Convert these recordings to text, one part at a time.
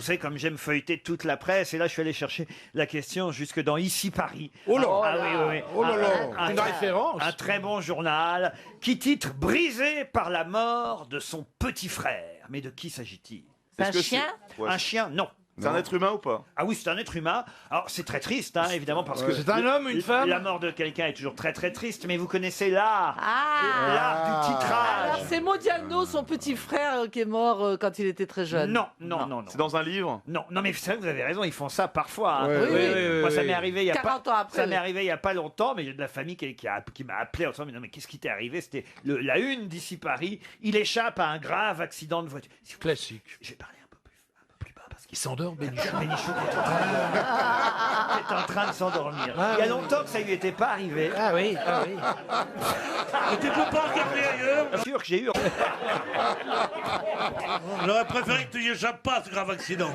vous savez, comme j'aime feuilleter toute la presse, et là, je suis allé chercher la question jusque dans Ici Paris. Oh là. Ah oui, oui, oui. Oh là là. Une référence. Un très bon journal qui titre Brisé par la mort de son petit frère. Mais de qui s'agit-il? C'est un chien? Un chien, non. C'est un être humain ou pas? Ah oui, c'est un être humain. Alors, c'est très triste, hein, évidemment, parce que... C'est un homme, une femme? La mort de quelqu'un est toujours très, très triste, mais vous connaissez l'art. Ah. L'art du titrage. Alors c'est Modiano, son petit frère, qui est mort quand il était très jeune. Non, non, non, non. C'est dans un livre? Non, non, mais c'est vrai que vous avez raison, ils font ça parfois. Hein. Ouais, Oui, oui. Moi, ça m'est arrivé il y a 40 ans après. Ça m'est arrivé il y a pas longtemps, mais il y a de la famille qui m'a appelé en disant mais non, mais qu'est-ce qui t'est arrivé? C'était la une d'Ici Paris. Il échappe à un grave accident de voiture. Classique. J'ai parlé un peu plus bas parce Il s'endort, Bénichou. Bénichou est en train de s'endormir. Il y a longtemps que ça lui était pas arrivé. Ah oui, ah oui. Mais tu peux pas regarder ailleurs. Bien sûr que j'ai eu. J'aurais préféré que tu y échappes pas à ce grave accident.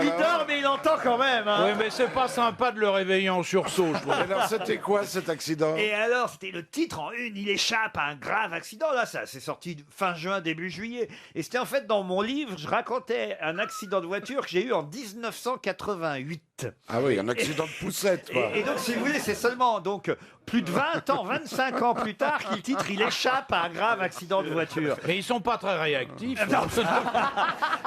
Il dort, mais il entend quand même. Hein. Oui, mais c'est pas sympa de le réveiller en sursaut, je trouve. Alors, c'était quoi cet accident? Et alors, c'était le titre en une, il échappe à un grave accident. Là, ça, c'est sorti fin juin, début juillet. Et c'était en fait dans mon livre, je racontais un accident de voiture que j'ai eu en 1988. Ah oui, un accident de poussette, quoi. Et donc, si vous voulez, c'est seulement donc plus de 20 ans, 25 ans plus tard qu'il titre il échappe à un grave accident de voiture. Mais ils sont pas très réactifs. Non,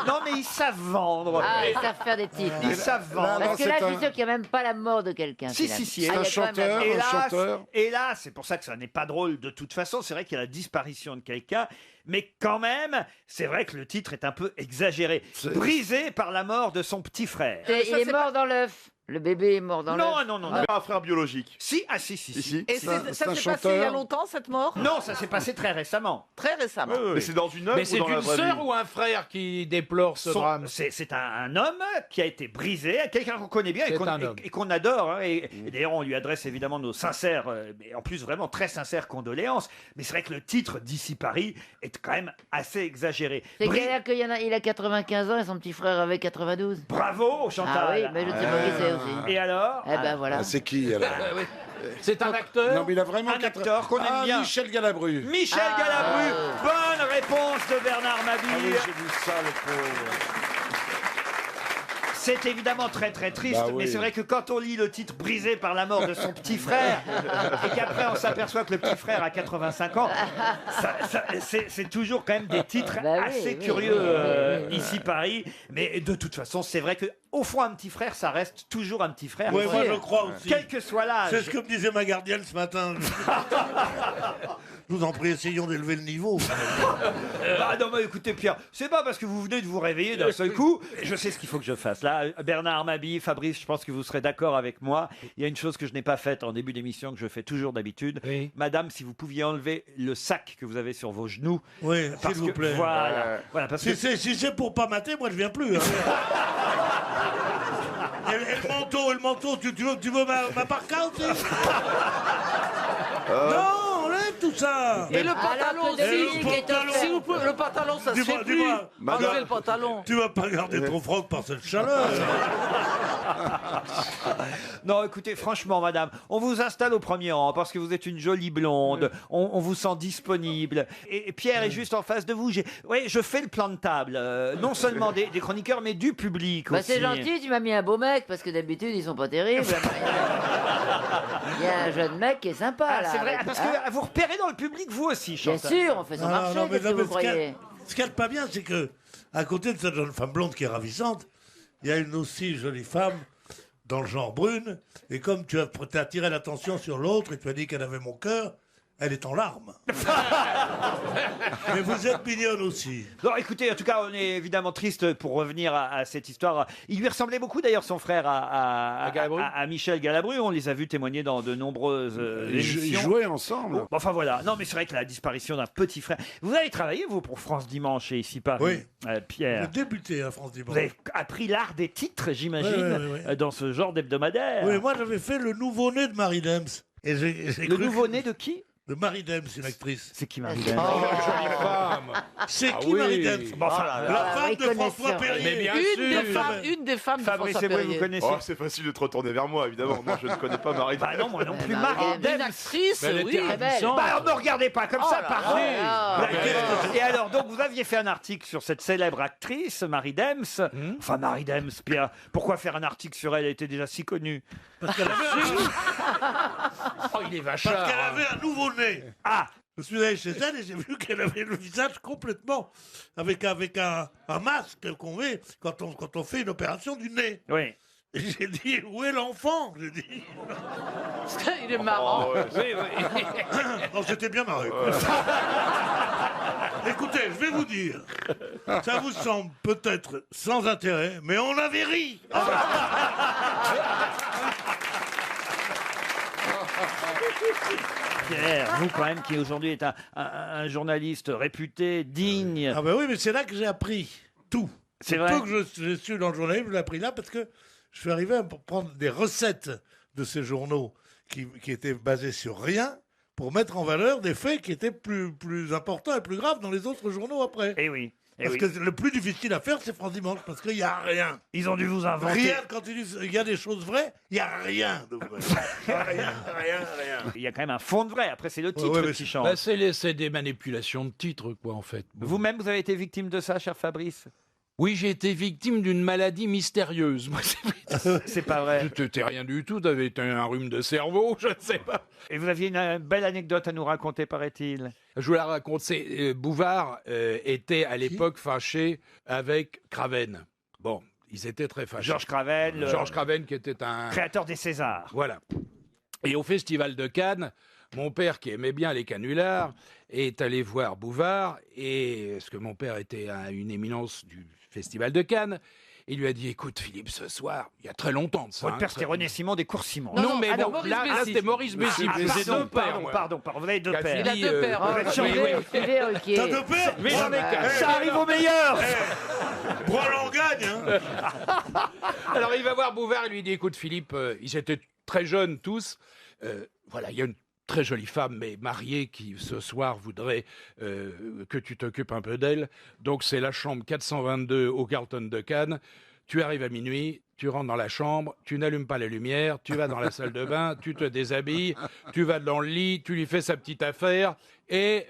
non mais ils savent vendre. Ah, ils savent faire des titres. Ils savent vendre. Parce que là, je suis sûr qu'il n'y a même pas la mort de quelqu'un. Si, finalement. si, si. Ah, Un il y a quand même la chanteur, mort. un chanteur. Et là, c'est pour ça que ça n'est pas drôle de toute façon. C'est vrai qu'il y a la disparition de quelqu'un. Mais quand même, c'est vrai que le titre est un peu exagéré. Brisé par la mort de son petit frère. Il est mort dans l'œuf. Le bébé est mort dans l'œuf. Non, non, non, non. Pas un frère biologique. Si, ah si, si, si. Ici. Et C'est un ça s'est passé chanteur. il y a longtemps, cette mort? Non, ça s'est passé très récemment. Très récemment. Mais c'est dans une œuvre Mais ou c'est dans la une vraie sœur vie? ou un frère qui déplore ce drame? C'est un homme qui a été brisé, quelqu'un qu'on connaît bien et C'est qu'on un homme. et qu'on adore. Hein, et d'ailleurs, on lui adresse évidemment nos sincères, mais en plus vraiment très sincères condoléances. Mais c'est vrai que le titre d'Ici Paris est quand même assez exagéré. C'est-à-dire qu'il a 95 ans et son petit frère avait 92. Bravo, Chantal. Ah oui, mais je ne sais pas qui c'est aussi. Et alors Eh ben voilà. Ah, c'est qui, alors? C'est un acteur? Non, mais il a vraiment Un acteur qu'on aime bien. Michel Galabru. Michel Galabru. Bonne réponse de Bernard Ah oui, Mabille. j'ai vu ça, le pauvre. C'est évidemment très très triste, Bah oui. mais c'est vrai que quand on lit le titre Brisé par la mort de son petit frère, et qu'après on s'aperçoit que le petit frère a 85 ans, c'est toujours quand même des titres Bah oui, assez oui, curieux oui, Ici Paris. Mais de toute façon, c'est vrai que au fond, un petit frère, ça reste toujours un petit frère. Oui, moi je crois aussi. Quel que soit l'âge. C'est ce que me disait ma gardienne ce matin. Je vous en prie, essayons d'élever le niveau. Ah non, mais écoutez, Pierre, c'est pas parce que vous venez de vous réveiller d'un seul coup. Je sais ce qu'il faut que je fasse. Là, Bernard Mabille, Fabrice, je pense que vous serez d'accord avec moi. Il y a une chose que je n'ai pas faite en début d'émission, que je fais toujours d'habitude. Oui. Madame, si vous pouviez enlever le sac que vous avez sur vos genoux. Oui, Parce s'il vous que- plaît. Voilà. Voilà, parce que Si c'est pour pas mater, moi je viens plus. Hein. Et le manteau, tu veux ma parka aussi? Non, enlève tout ça. Et le pantalon Alors que aussi. Dominique est pantalon. Si vous pouvez, le pantalon, ça se Dis-moi, fait plus. dis-moi. Enlevez le pantalon. Tu vas pas garder ton froc par cette chaleur. non, écoutez, franchement, madame, on vous installe au premier rang parce que vous êtes une jolie blonde. On vous sent disponible. Et Pierre est juste en face de vous. Oui, je fais le plan de table. Non seulement des chroniqueurs, mais du public Bah aussi. c'est gentil, tu m'as mis un beau mec, parce que d'habitude ils sont pas terribles. Il y a un jeune mec qui est sympa Ah, là. c'est vrai, avec- parce hein. que vous repérez dans le public, vous aussi, Bien Chantal. sûr, on fait son marché, qu'est-ce que vous croyez? Ce qu'il y a de pas bien, c'est que à côté de cette jeune femme blonde qui est ravissante, il y a une aussi jolie femme dans le genre brune. Et comme tu as attiré l'attention sur l'autre et tu as dit qu'elle avait mon cœur, elle est en larmes. Mais vous êtes mignonne aussi. Non, écoutez, en tout cas, on est évidemment triste pour revenir à cette histoire. Il lui ressemblait beaucoup d'ailleurs, son frère, à Galabru. à Michel Galabru. On les a vus témoigner dans de nombreuses Ils émissions. jouaient ensemble. Bon, enfin voilà. Non, mais c'est vrai que la disparition d'un petit frère. Vous avez travaillé, vous, pour France Dimanche et Ici Paris, Oui. Pierre. J'ai débuté à France Dimanche. Vous avez appris l'art des titres, j'imagine, Oui. dans ce genre d'hebdomadaire. Oui, moi j'avais fait le nouveau-né de Marie Dems. Et j'ai Le cru nouveau-né de qui? de Marie Dems, une actrice. C'est qui Marie Dems? Oh, jolie femme. C'est Ah qui oui. Marie Dems? Bon, enfin, La Ah, femme oui, de François connaisseur. Perrier. Mais bien Une des femmes de Fabrice François Eboué, vous Perrier. connaissez? Oh, c'est facile de te retourner vers moi, évidemment. Non, je ne connais pas Marie. Bah non, moi non plus. Marie Marie Dems. Une Dems. actrice, Mais elle oui. était ravissante. Bah, ne regardez pas comme ça, pardon. Ah, Et alors, donc, vous aviez fait un article sur cette célèbre actrice, Marie Dems. Enfin, Marie Dems, Pierre, pourquoi faire un article sur elle? Elle était déjà si connue. Parce qu'elle avait, Oh, il est parce vachard. qu'elle avait un nouveau-né. Ah, Je suis allé chez elle et j'ai vu qu'elle avait le visage complètement avec un masque qu'on met quand on fait une opération du nez. oui. Et j'ai dit, où est l'enfant? J'ai dit. Il est marrant. Oh, ouais, Oui, oui. Non, c'était bien marré. Écoutez, je vais vous dire, ça vous semble peut-être sans intérêt, mais on avait ri. Pierre, vous quand même, qui aujourd'hui est un journaliste réputé, digne. Ah ben oui, mais c'est là que j'ai appris tout. C'est vrai. Tout que je suis dans le journalisme, je l'ai appris là parce que je suis arrivé à prendre des recettes de ces journaux qui étaient basés sur rien pour mettre en valeur des faits qui étaient plus importants et plus graves dans les autres journaux après. Eh oui. Eh Parce oui. que le plus difficile à faire, c'est France Dimanche, parce qu'il n'y a rien. Ils ont dû vous inventer. Rien, quand ils disent il y a des choses vraies, il n'y a rien de vrai. rien. Il y a quand même un fond de vrai. Après, c'est le titre ouais, mais qui c'est- change. Bah, c'est des manipulations de titres, quoi, en fait. Bon. Vous-même, vous avez été victime de ça, cher Fabrice? Oui, j'ai été victime d'une maladie mystérieuse. Moi, C'est pas vrai. c'était rien du tout. T'avais été un rhume de cerveau, je ne sais pas. Et vous aviez une belle anecdote à nous raconter, paraît-il. Je vous la raconte. Bouvard était à l'époque fâché avec Craven. Bon, ils étaient très fâchés. Georges Craven, le Georges Craven, qui était un... créateur des Césars. Voilà. Et au Festival de Cannes, mon père, qui aimait bien les canulars, est allé voir Bouvard, et parce que mon père était une éminence du Festival de Cannes, il lui a dit, écoute Philippe, ce soir, il y a très longtemps de ça. Votre père, très- c'était René Simon des Cours-Simon. Non, mais alors, bon, Maurice là, Bessy. c'était Maurice Bessy. Ah, J'ai deux pères, moi. pardon, vous avez deux Qui a pères. Il a fini, deux pères. vous êtes changé. Suivez, ok. T'as deux pères? Mais j'en ai qu'un. Ça arrive au meilleur. Roland gagne, hein. Alors il va voir Bouvard, il lui dit, écoute Philippe, ils étaient très jeunes tous, voilà, il y a une très jolie femme, mais mariée, qui ce soir voudrait que tu t'occupes un peu d'elle, donc c'est la chambre 422 au Carlton de Cannes, tu arrives à minuit, tu rentres dans la chambre, tu n'allumes pas la lumière, tu vas dans la salle de bain, tu te déshabilles, tu vas dans le lit, tu lui fais sa petite affaire, et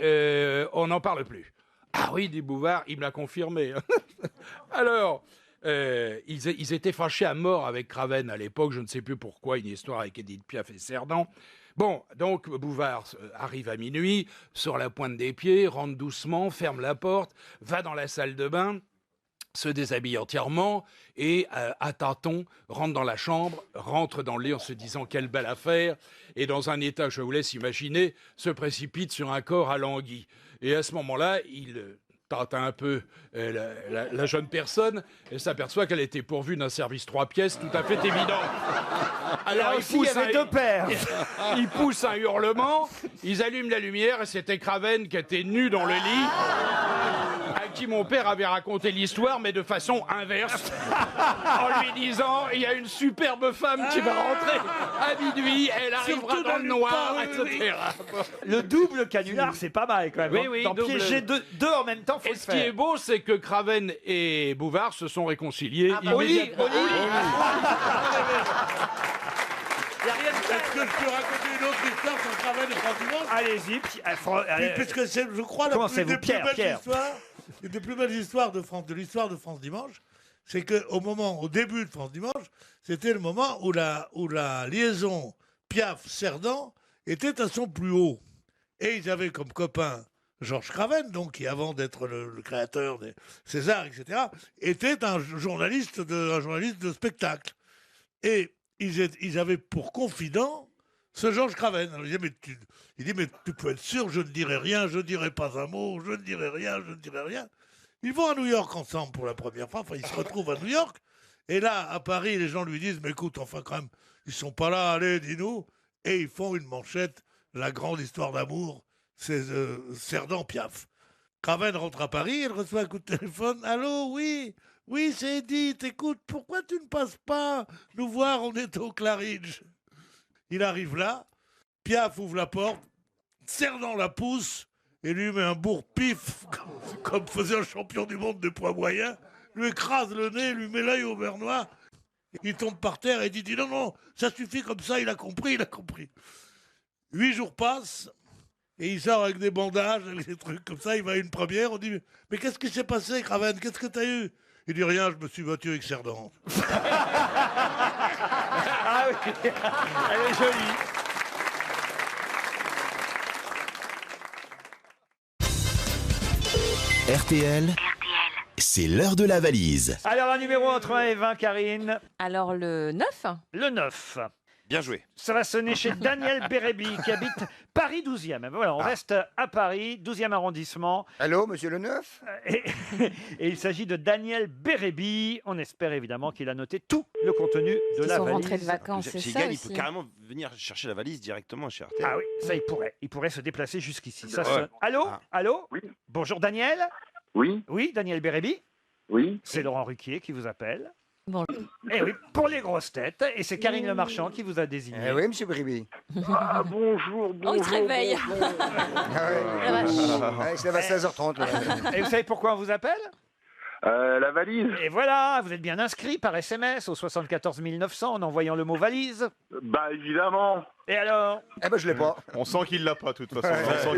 on n'en parle plus. Ah oui, dit Bouvard, il me l'a confirmé. Alors, ils étaient fâchés à mort avec Craven à l'époque, je ne sais plus pourquoi, une histoire avec Édith Piaf et Cerdan. Bon, donc Bouvard arrive à minuit, sort la pointe des pieds, rentre doucement, ferme la porte, va dans la salle de bain, se déshabille entièrement et, à tâtons, rentre dans la chambre, rentre dans le lit en se disant quelle belle affaire, et dans un état, je vous laisse imaginer, se précipite sur un corps alangui. Et à ce moment-là, il tâte un peu la jeune personne et s'aperçoit qu'elle était pourvue d'un service 3 pièces tout à fait évident. Alors il aussi, il y pousse avait deux pères. il pousse un hurlement, ils allument la lumière et c'était Craven qui était nu dans le lit, à qui mon père avait raconté l'histoire, mais de façon inverse, en lui disant il y a une superbe femme qui va rentrer à minuit, elle arrivera Surtout dans le n'allume noir, pas, etc. Le double canular, c'est pas mal quand même. Oui, oui, D'en double. piéger deux en même temps, faut Et le ce qui est faire. beau, c'est que Craven et Bouvard se sont réconciliés Au lit, immédiatement. au lit. Est-ce que je peux raconter une autre histoire sur Craven et France Dimanche? Allez-y. Puisque c'est, je crois, Commencez-vous, des Pierre, plus belles Pierre. histoires, une des plus belles histoires de l'histoire de France Dimanche, c'est au début de France Dimanche, c'était le moment où la liaison Piaf-Cerdan était à son plus haut. Et ils avaient comme copain Georges Craven, donc, qui avant d'être le créateur des Césars, etc., était un journaliste de spectacle. Et ils avaient pour confident ce Georges Craven. Alors, il dit, mais tu peux être sûr, je ne dirai rien, je ne dirai pas un mot, je ne dirai rien, je ne dirai rien. Ils vont à New York ensemble pour la première fois, enfin ils se retrouvent à New York, et là, à Paris, les gens lui disent, mais écoute, enfin quand même, ils sont pas là, allez, dis-nous, et ils font une manchette, la grande histoire d'amour, c'est Cerdan Piaf. Craven rentre à Paris, il reçoit un coup de téléphone, allô, oui, c'est Edith, écoute, pourquoi tu ne passes pas nous voir, on est au Claridge. Il arrive là, Piaf ouvre la porte, Cerdan la pousse et lui met un bourre-pif, comme faisait un champion du monde de poids moyen, lui écrase le nez, lui met l'œil au beurre noir, il tombe par terre et dit non, non, ça suffit comme ça, il a compris. 8 jours passent, et il sort avec des bandages, avec des trucs comme ça, il va à une première, on dit mais qu'est-ce qui s'est passé, Craven, qu'est-ce que t'as eu? Il dit rien, je me suis battu avec Cerdan. Ah oui, elle est jolie. RTL, c'est l'heure de la valise. Alors, un numéro entre 1 et 20, Karine. Alors le 9. Le 9. Bien joué. Ça va sonner chez Daniel Bérébi, qui habite Paris 12e. Voilà, on reste à Paris, 12e arrondissement. Allô, monsieur le Neuf? Et, et il s'agit de Daniel Bérébi. On espère évidemment qu'il a noté tout le contenu de Ils la sont valise. rentrés de vacances, c'est ça Sigal, il peut aussi. carrément venir chercher la valise directement chez RTL. Ah oui, ça il pourrait. Il pourrait se déplacer jusqu'ici. Ça Ouais. sonne. Allô? Ah. Allô? Oui. Bonjour Daniel. Oui, Oui, Daniel Bérébi. oui. C'est Laurent Ruquier qui vous appelle. Bon. Eh oui, pour les grosses têtes. Et c'est Karine Le Marchand qui vous a désigné. Eh oui, monsieur Briby. Ah, bonjour, bonjour. Oh, il se réveille. bonjour. La vache. Ah, il se lève à 16h30. Là. Et vous savez pourquoi on vous appelle? La valise. Et voilà, vous êtes bien inscrit par SMS au 74 900 en envoyant le mot valise. Bah, évidemment. Et alors? Eh ben, je l'ai pas. On sent qu'il l'a pas, de toute façon.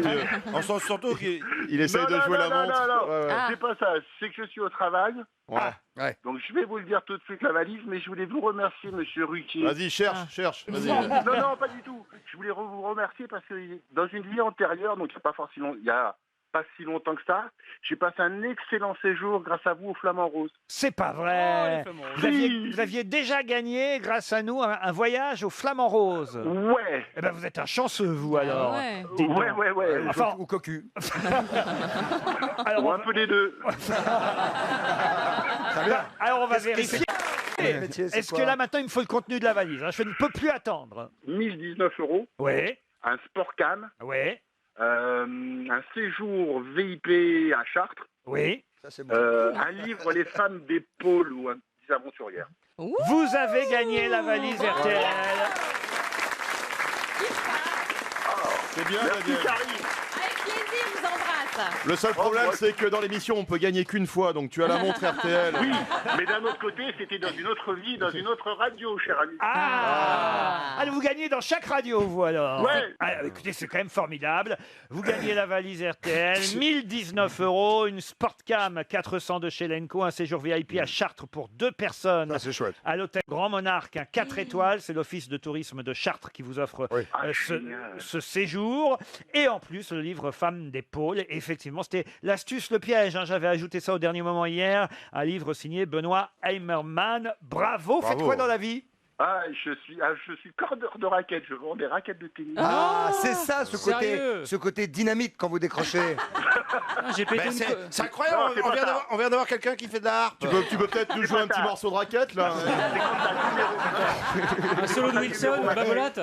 On sent surtout qu'il essaye de Non, jouer non, la non, montre. non, non. Ouais, ouais. Ah. C'est pas ça. C'est que je suis au travail. Ouais. Donc, je vais vous le dire tout de suite, la valise. Mais je voulais vous remercier, monsieur Ruquier. Vas-y, cherche. Vas-y. Non, non, pas du tout. Je voulais vous remercier parce que dans une vie antérieure, donc il y a pas si longtemps que ça, j'ai passé un excellent séjour grâce à vous au Flamand Rose. C'est pas vrai. Vous aviez déjà gagné, grâce à nous, un voyage au Flamand Rose. Ouais. Eh ben, vous êtes un chanceux, vous, alors. Ouais. Dites donc. Ouais. Enfin, Ou cocu. alors, Ou un peu des deux. alors, on va vérifier. Le métier, c'est Est-ce que quoi? là, maintenant, il me faut le contenu de la valise, hein? Je ne peux plus attendre. 1019 €. Oui, Un Sportcam. oui, Un séjour VIP à Chartres, oui. Ça, c'est bon. un livre Les femmes des pôles ou un petit aventurière. Vous avez gagné la valise RTL. C'est bien, Merci Daniel. Karine. Avec plaisir, je vous embrasse. Le seul problème, c'est que dans l'émission, on peut gagner qu'une fois. Donc tu as la montre RTL. Oui, mais d'un autre côté, c'était dans une autre vie, dans une autre radio, cher ami. Alors, vous gagnez dans chaque radio, vous, alors. Ouais. Ah, écoutez, c'est quand même formidable. Vous gagnez la valise RTL, 1019 €, une Sportcam 400 de chez Lenco, un séjour VIP à Chartres pour 2 personnes. Ça, c'est chouette. À l'hôtel Grand Monarque, un 4 étoiles. C'est l'office de tourisme de Chartres qui vous offre Oui. ce séjour. Et en plus, le livre Femmes des pôles. Et effectivement, c'était l'astuce, le piège, hein. J'avais ajouté ça au dernier moment hier. Un livre signé Benoît Heimermann. Bravo. Faites quoi dans la vie? Je suis cordeur de raquettes, je vends des raquettes de tennis. Ah, c'est ça, sérieux ce côté dynamite quand vous décrochez. J'ai pété une co- C'est incroyable, Non, c'est pas ça. on vient d'avoir quelqu'un qui fait de la harpe. Tu peux peut-être nous jouer un petit morceau de raquette, là. un solo de Wilson, Babolotte.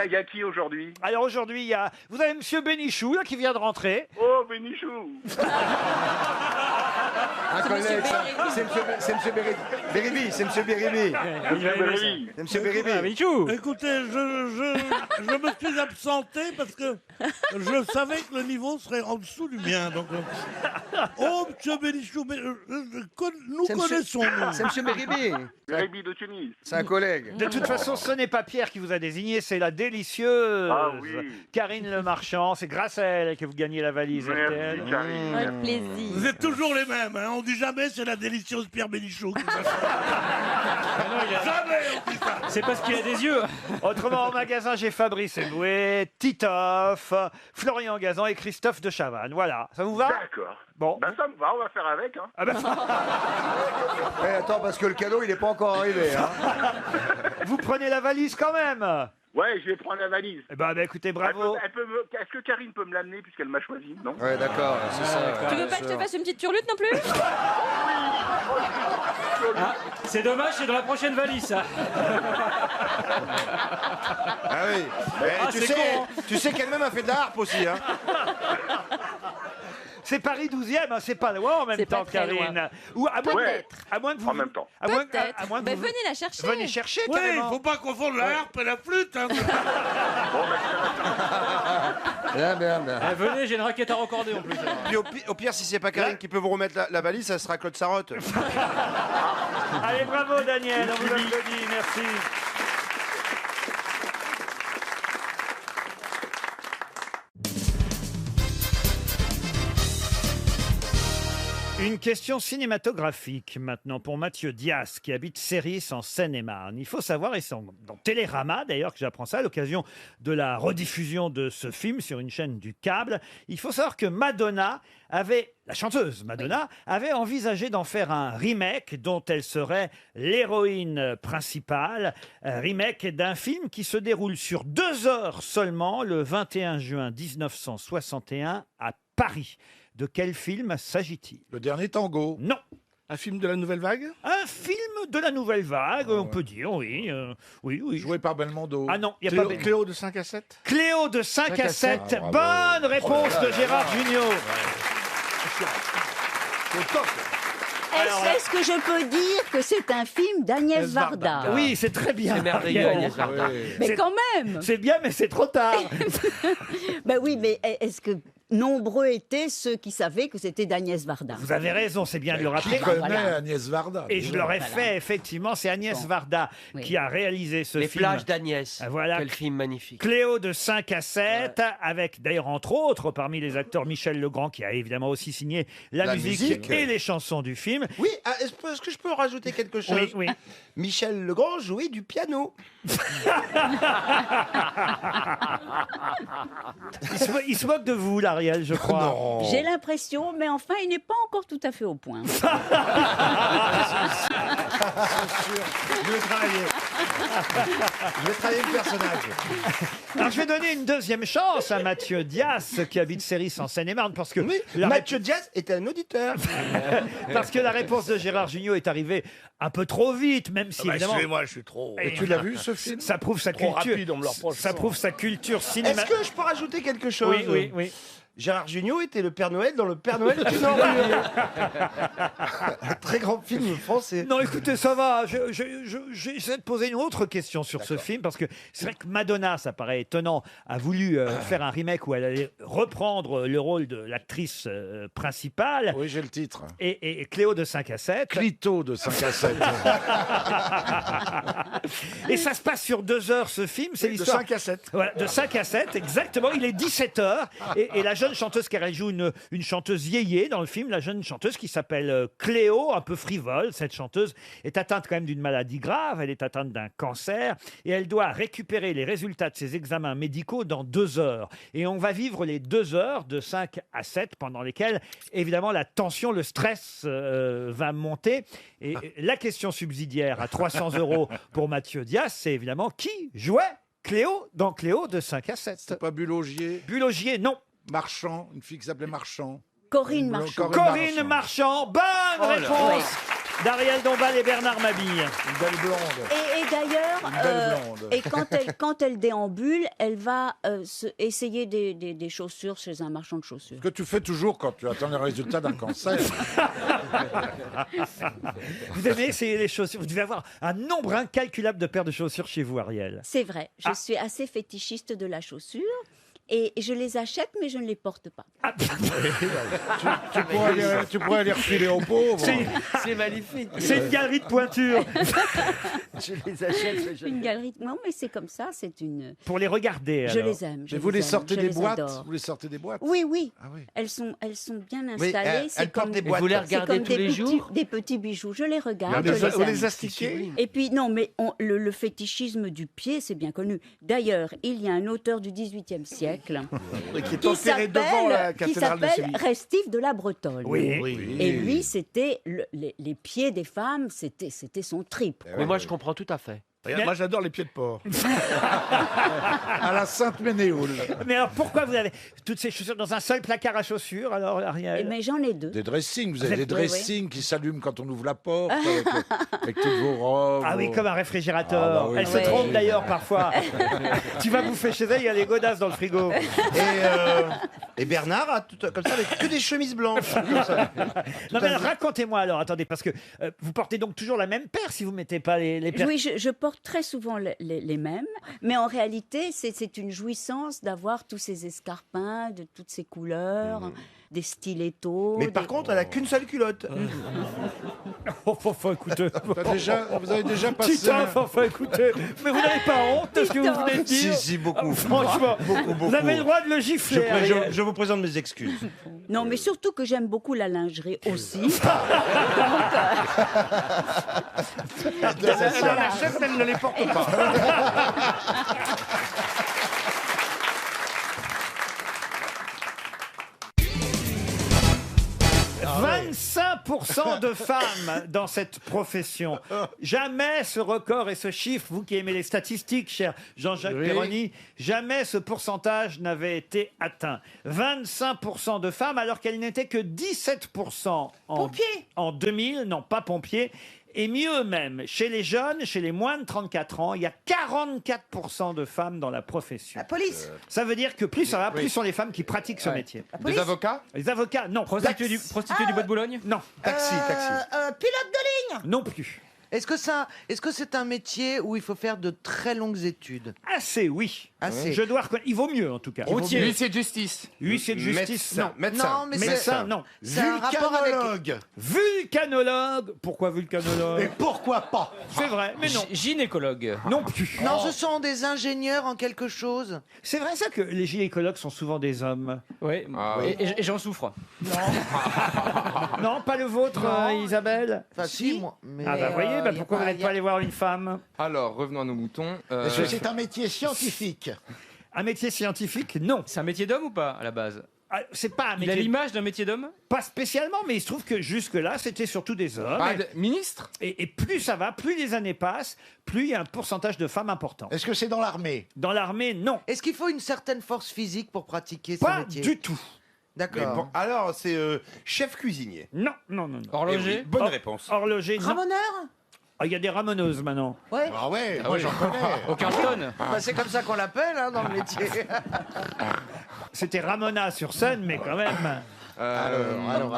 Il y a qui aujourd'hui? Alors aujourd'hui, vous avez Monsieur Bénichou là, qui vient de rentrer. Oh, Bénichou. Un collègue, ça. C'est monsieur Bérébi. C'est monsieur Bérébi. Il va aimer ça. C'est monsieur Bérébi. Ah, Michou. Écoutez, je me suis absenté parce que je savais que le niveau serait en dessous du mien. Donc, oh, monsieur Bénichou, mais, nous C'est monsieur- connaissons-nous. C'est monsieur Bérébi. Bérébi de Tunis. C'est un collègue. De toute façon, ce n'est pas Pierre qui vous a désigné, c'est la délicieuse Ah oui. Karine Le Marchand. C'est grâce à elle que vous gagnez la valise RTL. Merci Karine. Avec plaisir. Vous êtes toujours les mêmes, hein. On dit jamais c'est la délicieuse Pierre Bénichou. qui va faire. Ah non, il a- Jamais on dit ça. C'est parce qu'il a des yeux. Autrement, au magasin, j'ai Fabrice Eboué, Titoff, Florian Gazan et Christophe de Chavannes. Voilà, ça vous va? D'accord. Bon. Ben ça me va, on va faire avec. Hein. Ah ben, Eh, attends, parce que le cadeau, il n'est pas encore arrivé. Hein. vous prenez la valise quand même? Ouais, je vais prendre la valise. Eh ben, écoutez, bravo. Est-ce que Karine peut me l'amener puisqu'elle m'a choisi? Non. Ouais, d'accord, c'est ça. Tu veux pas que je te fasse une petite turlute non plus? Ah, c'est dommage, c'est dans la prochaine valise, ça. Ah oui. Ah, c'est con, hein. Tu sais qu'elle-même a fait de la harpe aussi, hein. C'est Paris 12e, hein, c'est pas loin en même C'est pas temps, très Karine. loin. Ou à moins, Ouais. à moins que vous. En même temps. À moins, Peut-être. à moins que Ben, vous. venez la chercher. Venez chercher, Oui, il carrément. faut pas confondre la harpe et la flûte. Hein. Bien, bien, bien. Ah, venez, j'ai une raquette à recorder en plus. alors. Puis au pire, si c'est pas Karine qui peut vous remettre la valise, ça sera Claude Sarraute. Allez, bravo Daniel, on vous applaudit, merci. Une question cinématographique maintenant pour Mathieu Dias qui habite Céris en Seine-et-Marne. Il faut savoir, et c'est dans Télérama d'ailleurs que j'apprends ça à l'occasion de la rediffusion de ce film sur une chaîne du câble, il faut savoir que la chanteuse Madonna, avait envisagé d'en faire un remake dont elle serait l'héroïne principale. Un remake d'un film qui se déroule sur 2 heures seulement le 21 juin 1961 à Paris. De quel film s'agit-il? Le dernier tango. Non. Un film de la Nouvelle Vague? Un film de la Nouvelle Vague, on peut dire, oui. Oui. Joué par Belmondo. Ah non, il n'y a pas Cléo de 5 à 7? Cléo de 5 à 7. Ah, bravo. Bonne réponse de Gérard Jugnot. Est-ce que je peux dire que c'est un film d'Agnès Varda? Oui, c'est très bien. C'est merveilleux, Agnès Varda. Mais quand même. C'est bien, mais c'est trop tard. Ben oui, mais est-ce que nombreux étaient ceux qui savaient que c'était d'Agnès Varda? Vous avez raison, c'est bien de le rappeler. Qui connaît Voilà. Agnès Varda? Et je l'aurais fait, effectivement, c'est Agnès Varda qui a réalisé ce Les film. plages d'Agnès. Voilà. Quel film magnifique. Cléo de 5 à 7, avec d'ailleurs entre autres parmi les acteurs Michel Legrand qui a évidemment aussi signé la musique et les chansons du film. Oui, est-ce que je peux rajouter quelque chose? Oui, oui. Michel Legrand jouait du piano. Il se moque de vous, l'Ariel, je crois. Non. J'ai l'impression, mais enfin, il n'est pas encore tout à fait au point. Je vais travailler. Je vais travailler le personnage. Alors, je vais donner une deuxième chance à Mathieu Dias, qui habite Céris en Seine-et-Marne, parce que Mathieu Diaz est un auditeur. parce que la réponse de Gérard Jugnot est arrivée un peu trop vite, même si évidemment. Excusez-moi, je suis trop. Et tu l'as vu ce film? Ça prouve sa Trop culture. rapide, on me le reproche. Ça prouve sa culture Est-ce cinématographique. que je peux rajouter quelque chose? Oui. Gérard Jugnot était le Père Noël dans le Père Noël est une ordure. Un très grand film français. Non, écoutez, ça va. J'essaie de poser une autre question sur ce film parce que c'est vrai que Madonna, ça paraît étonnant, a voulu faire un remake où elle allait reprendre le rôle de l'actrice principale. Oui, j'ai le titre. Et Cléo de 5 à 7. Clito de 5 à 7. Et ça se passe sur 2 heures, ce film. C'est De l'histoire. 5 à 7. Voilà, de 5 à 7, exactement. Il est 17 heures. Et la jeune chanteuse, car elle joue une chanteuse yéyé dans le film, la jeune chanteuse qui s'appelle Cléo, un peu frivole. Cette chanteuse est atteinte quand même d'une maladie grave. Elle est atteinte d'un cancer. Et elle doit récupérer les résultats de ses examens médicaux dans 2 heures. Et on va vivre les 2 heures de 5 à 7 pendant lesquelles, évidemment, la tension, le stress va monter. Et la question subsidiaire à 300 € pour Mathieu Dias, c'est évidemment qui jouait Cléo dans Cléo de 5 à 7. C'est pas Bulogier? Bulogier, non. Marchand, une fille qui s'appelait Marchand. Corinne Marchand. Corinne Marchand, bonne réponse d'Ariel Dombal et Bernard Mabille. Une belle blonde. Et d'ailleurs, quand elle déambule, elle va essayer des chaussures chez un marchand de chaussures. Ce que tu fais toujours quand tu attends les résultats d'un cancer. Vous aimez essayer les chaussures? Vous devez avoir un nombre incalculable de paires de chaussures chez vous, Ariel. C'est vrai, je suis assez fétichiste de la chaussure. Et je les achète, mais je ne les porte pas. Tu pourrais les refiler aux pauvres. C'est magnifique. C'est une galerie de pointure. Je les achète. Mais je... Une galerie. Non, mais c'est comme ça, c'est une. Pour les regarder. Je alors. les aime. Et vous les sortez des boîtes? Adore. Vous les sortez des boîtes? Oui, oui. Ah oui. Elles sont bien Oui, installées. elles portent des boîtes. Vous les c'est regardez comme tous les jours? Des petits bijoux. Je les regarde. Vous je les aime. les astiquez? Et puis, non, mais le fétichisme du pied, c'est bien connu. D'ailleurs, il y a un auteur du XVIIIe siècle Qui est enterré devant la qui cathédrale de s'appelle Séville. Restif de la Bretonne. Oui. Et lui, c'était les pieds des femmes, c'était son trip. Mais moi, je comprends tout à fait. Regarde, moi, j'adore les pieds de porc. À la Sainte-Ménéhoule. Mais alors pourquoi vous avez toutes ces chaussures dans un seul placard à chaussures, alors, Ariel? Mais j'en ai 2. Des dressings, vous avez des Oui, oui. dressings qui s'allument quand on ouvre la porte, avec toutes vos robes. Ah oui, comme un réfrigérateur. Ah bah oui. Elle se Ouais. trompe d'ailleurs parfois. Tu vas bouffer chez elle, il y a les godasses dans le frigo. Et Et Bernard a tout, comme ça avec que des chemises blanches. Comme ça. Non mais racontez-moi alors, attendez, parce que vous portez donc toujours la même paire si vous mettez pas les paires. Oui, je porte très souvent les mêmes, mais en réalité, c'est une jouissance d'avoir tous ces escarpins de toutes ces couleurs, des stilettos. Mais par contre, elle a qu'une seule culotte. Écoutez. Vous avez déjà passé. Écoutez. Mais vous n'avez pas honte de ce que vous venez de dire? Si, beaucoup. Franchement, beaucoup. vous avez le droit de le gifler. Je vous présente mes excuses. Non, mais surtout que j'aime beaucoup la lingerie aussi. Elle en achète, mais elle ne les porte pas. 25% de femmes dans cette profession. Jamais ce record et ce chiffre, vous qui aimez les statistiques, cher Jean-Jacques Perroni, jamais ce pourcentage n'avait été atteint. 25% de femmes, alors qu'elles n'étaient que 17% en 2000, non pas pompiers. Et mieux même, chez les jeunes, chez les moins de 34 ans, il y a 44% de femmes dans la profession. La police. Ça veut dire que plus ça va, plus sont les femmes qui pratiquent ce métier. Des avocats? Les avocats, non. Prostituées du Bois de Boulogne? Non. Taxi. Pilote de ligne. Non plus. Est-ce que c'est un métier où il faut faire de très longues études? Assez, oui. Assez. Je dois reconnaître. Il vaut mieux, en tout cas. Huissier de justice. Huissier de justice, non. Non, mais Médecin, non. c'est un rapport avec... Vulcanologue. Vulcanologue. Pourquoi vulcanologue? Mais pourquoi pas? C'est vrai, mais non. Gynécologue. Non plus. Non, ce sont des ingénieurs en quelque chose. C'est vrai ça que les gynécologues sont souvent des hommes. Oui, et j'en souffre. Non, pas le vôtre, Isabelle. Enfin, si, moi. Mais Ah bah voyez, pourquoi vous n'êtes pas allé voir une femme? Alors, revenons à nos moutons. Est-ce que c'est un métier scientifique? Un métier scientifique? Non. C'est un métier d'homme ou pas, à la base? C'est pas un Il a métier... l'image d'un métier d'homme? Pas spécialement, mais il se trouve que jusque-là, c'était surtout des hommes. Ministre? Et plus ça va, plus les années passent, plus il y a un pourcentage de femmes important. Est-ce que c'est dans l'armée? Dans l'armée, non. Est-ce qu'il faut une certaine force physique pour pratiquer ce Pas métier? du tout. D'accord. Alors, c'est chef cuisinier. Non. Horloger? Bonne réponse. Horloger, non. Ramoneur. Il y a des ramoneuses maintenant. Ouais. Ah ouais, moi j'en connais. Au Carlton? Bah, c'est comme ça qu'on l'appelle dans le métier. C'était Ramona sur scène, mais quand même. Alors,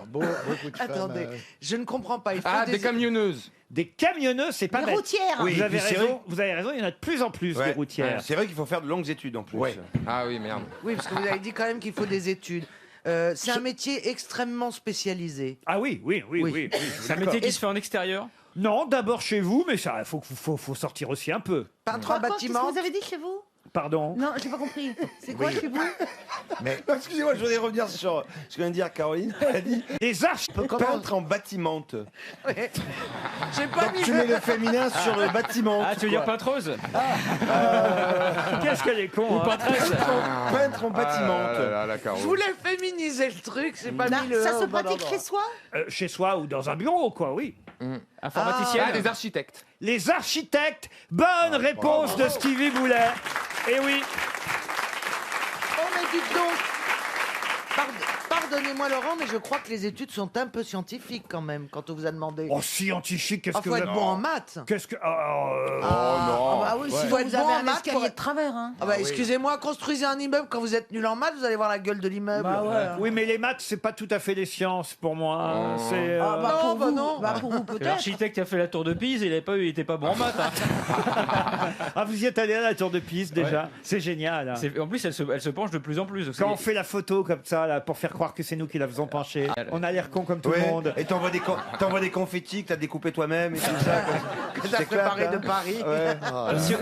bon, beaucoup de femmes, Attendez, je ne comprends pas. Il faut Des camionneuses. Des camionneuses, c'est pas Des bête. routières. Oui, vous avez c'est raison. Vous avez raison. Il y en a de plus en plus des routières. C'est vrai qu'il faut faire de longues études en plus. Ouais. Ah oui, merde. Oui, parce que vous avez dit quand même qu'il faut des études. C'est un métier extrêmement spécialisé. Ah oui. C'est un métier qui se fait en extérieur? Non, d'abord chez vous, mais ça, faut sortir aussi un peu. Peintre en Qu'est-ce bâtiment. que vous avez dit chez vous? Pardon. Non, j'ai pas compris. C'est quoi chez vous? Mais excusez-moi, je voudrais revenir sur ce que vient de dire Caroline. Elle a dit des arches. peintre en bâtiment. Ouais. J'ai pas mis Tu mets le féminin sur le bâtiment. Ah, tu veux dire peintreuse? Qu'est-ce qu'elle est con. Ou peintresse? Peintre en bâtiment. Je voulais féminiser le truc, c'est pas mis le... Ça se pratique chez soi? Chez soi ou dans un bureau, quoi, oui. Informaticienne? Des architectes. Les architectes. Bonne réponse de Stevie Boulet. Eh oui. Oh, mais dites donc. Pardonnez-moi Laurent, mais je crois que les études sont un peu scientifiques quand même, quand on vous a demandé. Oh, scientifique, qu'est-ce que faut vous être avez... bon en maths. Qu'est-ce que... non. Ah bah oui, si Faut vous être bon avez en un maths escalier pour- de travers. Hein. Ah bah excusez-moi, construisez un immeuble quand vous êtes nul en maths, vous allez voir la gueule de l'immeuble. Bah ouais. Oui, mais les maths, c'est pas tout à fait des sciences pour moi. C'est... Ah bah Non, pour bah vous, non. bah pour vous peut-être. L'architecte qui a fait la tour de Pise, il était pas bon en maths. Hein. Ah, vous y êtes allé à la tour de Pise déjà. Ouais. C'est génial. Hein. En plus, elle se penche de plus en plus. Quand on fait la photo comme ça, là, pour faire croire que c'est nous qui la faisons pencher, on a l'air con comme tout le Ouais. monde. Et t'envoies des confettis que t'as découpé toi-même et tout ça. Que t'as préparé de Paris. Ouais.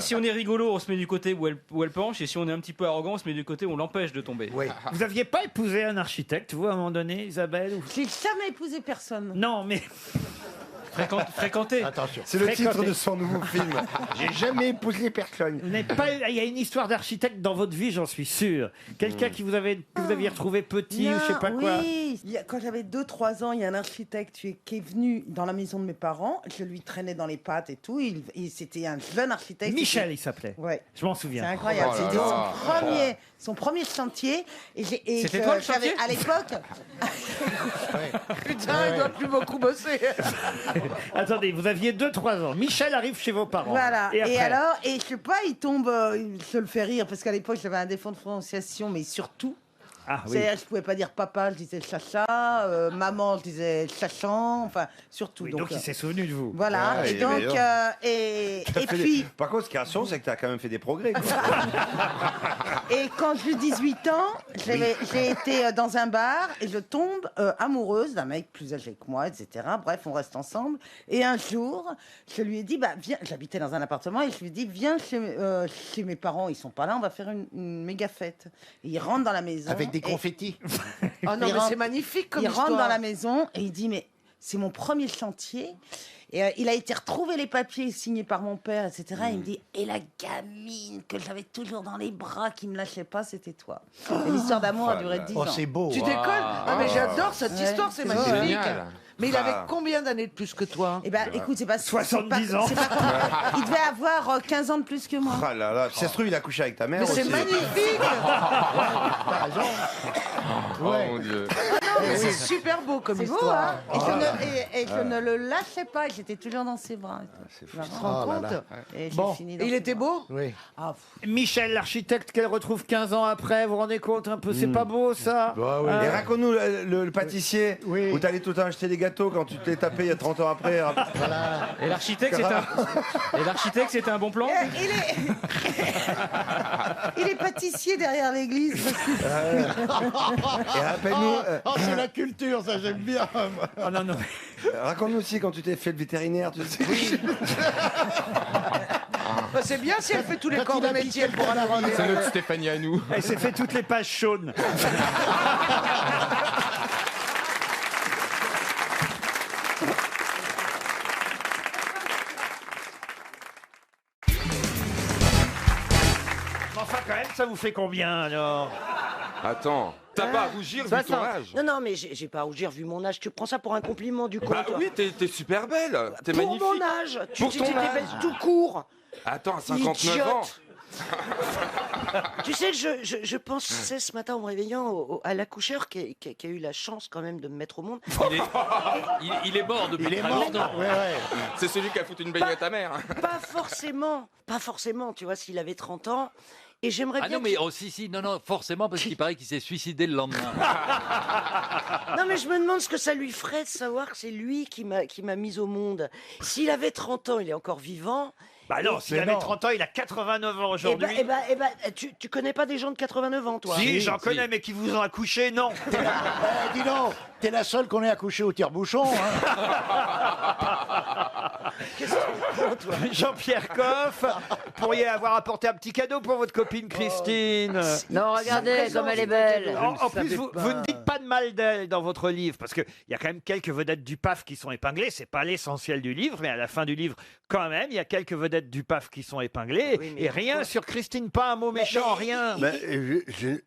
Si on est rigolo, on se met du côté où elle penche, et si on est un petit peu arrogant, on se met du côté où on l'empêche de tomber. Oui. Vous aviez pas épousé un architecte, vous, à un moment donné, Isabelle ou... J'ai jamais épousé personne. Non, mais... Fréquenter. Attention. C'est le titre Fréquenter. de son nouveau film. J'ai jamais épousé personne. Vous n'avez pas... Il y a une histoire d'architecte dans votre vie, j'en suis sûr. Quelqu'un que vous aviez retrouvé petit ou je sais pas quoi. Oui, quand j'avais 2-3 ans, il y a un architecte qui est venu dans la maison de mes parents. Je lui traînais dans les pattes et tout. C'était un jeune architecte. Michel, il s'appelait. Ouais. Je m'en C'est souviens. incroyable. Oh là C'était là. son premier chantier. Et C'était toi le chantier? à l'époque. Putain, il doit plus beaucoup bosser. Attendez, vous aviez 2-3 ans. Michel arrive chez vos parents. Voilà. Et, après alors, et je sais pas, il tombe, je le fais rire parce qu'à l'époque j'avais un défaut de prononciation, mais surtout. Ah, oui. C'est-à-dire, je pouvais pas dire papa, je disais chacha, maman, je disais chachant, enfin, surtout. Oui, donc il s'est souvenu de vous. Voilà, Ouais, et il est donc, meilleur. et T'as fait puis, Par contre, ce qui est rassurant, c'est que tu as quand même fait des progrès. quoi. et quand j'ai eu 18 ans, j'ai été dans un bar et je tombe amoureuse d'un mec plus âgé que moi, etc. Bref, on reste ensemble. Et un jour, je lui ai dit, bah, viens, j'habitais dans un appartement et je lui ai dit, viens chez mes parents, ils sont pas là, on va faire une méga fête. Et il rentre dans la maison. Avec des confettis. Oh non, mais c'est magnifique comme il histoire. rentre dans la maison et il dit, mais c'est mon premier chantier. Et il a été retrouver les papiers signés par mon père, etc. Il me dit, et la gamine que j'avais toujours dans les bras, qui me lâchait pas, c'était toi. Et l'histoire d'amour a duré 10 ans. Oh, c'est beau. Tu décolles? Ah, mais j'adore cette histoire, c'est c'est magnifique. génial. Mais il avait combien d'années de plus que toi? Eh ben, écoute, c'est pas 70 ans. c'est pas- il devait avoir 15 ans de plus que moi. Ah là là, si ça se trouve, il a couché avec ta mère Mais c'est aussi. magnifique! Oh mon Dieu. Ah non, mais c'est super beau comme C'est beau, histoire. hein? Et je ne le lâchais pas, j'étais toujours dans ses bras. Tu te rends Oh là compte? là. Et j'ai Bon. fini dans Et il ses était bras. beau? Oui. Ah, Michel, l'architecte qu'elle retrouve 15 ans après, vous vous rendez compte un peu, c'est pas beau ça. Bah oui. Et raconte-nous le pâtissier Oui. où t'allais tout le temps acheter des gâteaux quand tu t'es tapé il y a 30 ans après. Et l'architecte, c'était un bon plan. Il est pâtissier derrière l'église. Et rappelle-nous, Oh, c'est la culture, ça j'aime bien. Oh non, non. raconte-nous aussi quand tu t'es fait le vétérinaire, tu sais. Bah, c'est bien si elle fait tous les Quand corps il de a métier pour aller rendre. C'est notre Stéphanie à nous. Elle s'est fait toutes les pages chaudes. Enfin, quand même, ça vous fait combien alors? Attends, t'as pas à rougir vu ton 60. âge. Non, non, mais j'ai pas à rougir vu mon âge. Tu prends ça pour un compliment du coup. Bah toi. oui, t'es super belle. T'es Pour magnifique. mon âge. Pour tu ton t'es âge. belle tout court. Attends, à 59 Idiote. ans. Tu sais, je pensais ce matin en me réveillant à l'accoucheur qui a eu la chance quand même de me mettre au monde. Il est mort depuis Il est très mort. longtemps. Ouais, ouais. C'est celui qui a foutu une baignade à ta mère. Pas forcément, tu vois, s'il avait 30 ans. Et j'aimerais Ah bien. non, mais oh, si, non, forcément, parce qu'il paraît qu'il s'est suicidé le lendemain. Non, mais je me demande ce que ça lui ferait de savoir que c'est lui qui m'a mise au monde. S'il avait 30 ans, il est encore vivant. Bah non, s'il avait 30 ans, il a 89 ans aujourd'hui. Tu connais pas des gens de 89 ans, toi? Si, j'en connais, mais qui vous ont accouché, non. Dis donc, t'es la seule qu'on ait accouché au tire-bouchon. Hein. Jean-Pierre Coff, pourriez avoir apporté un petit cadeau pour votre copine Christine. Non, regardez comme elle est belle. En plus, vous ne dites pas de mal d'elle dans votre livre, parce qu'il y a quand même quelques vedettes du PAF qui sont épinglées. C'est pas l'essentiel du livre, mais à la fin du livre, quand même, il y a quelques vedettes du PAF qui sont épinglées. Oui, mais et rien sur Christine, pas un mot méchant, rien. Ben,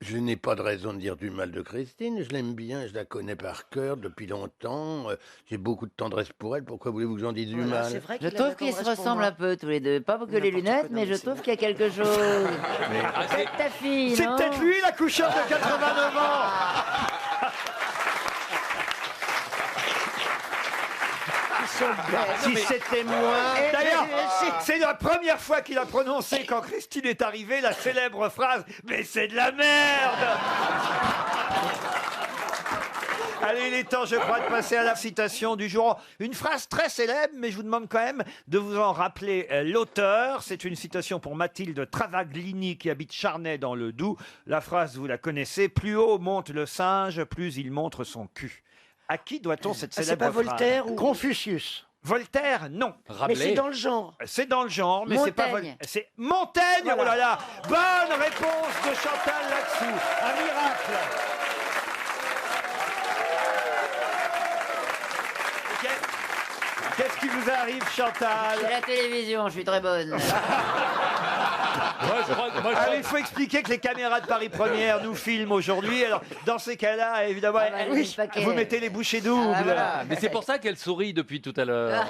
je n'ai pas de raison de dire du mal de Christine. Je l'aime bien, je la connais par cœur depuis longtemps. J'ai beaucoup de tendresse pour elle. Pourquoi voulez-vous que j'en dise du Voilà, mal? c'est vrai Je qu'il a de trouve la qu'ils se tendresse pour ressemblent moi. un peu tous les deux. Pas que les lunettes, mais je trouve qu'il y a quelque chose. Peut-être ta fille, C'est non peut-être lui, l'accoucheur de 89 ans. Si c'était moi. D'ailleurs, c'est la première fois qu'il a prononcé, quand Christine est arrivée, la célèbre phrase « Mais c'est de la merde !» Allez, il est temps, je crois, de passer à la citation du jour. Une phrase très célèbre, mais je vous demande quand même de vous en rappeler l'auteur. C'est une citation pour Mathilde Travaglini, qui habite Charnay dans le Doubs. La phrase, vous la connaissez, « Plus haut monte le singe, plus il montre son cul ». À qui doit-on cette C'est célèbre pas phrase? Voltaire ou... Confucius. Voltaire, non. Mais c'est dans le genre. C'est dans le genre, mais c'est pas Montaigne. Voltaire. C'est Montaigne, Voilà. oh là là. Bonne réponse de Chantal là-dessous. Un miracle. Qu'est-ce qui vous arrive, Chantal? C'est la télévision, je suis très bonne. Alors, il faut expliquer que les caméras de Paris Première nous filment aujourd'hui. Alors, dans ces cas-là, évidemment, Ah bah, oui, paquet. vous mettez les bouchées doubles. Ah, voilà. Mais c'est pour ça qu'elle sourit depuis tout à l'heure.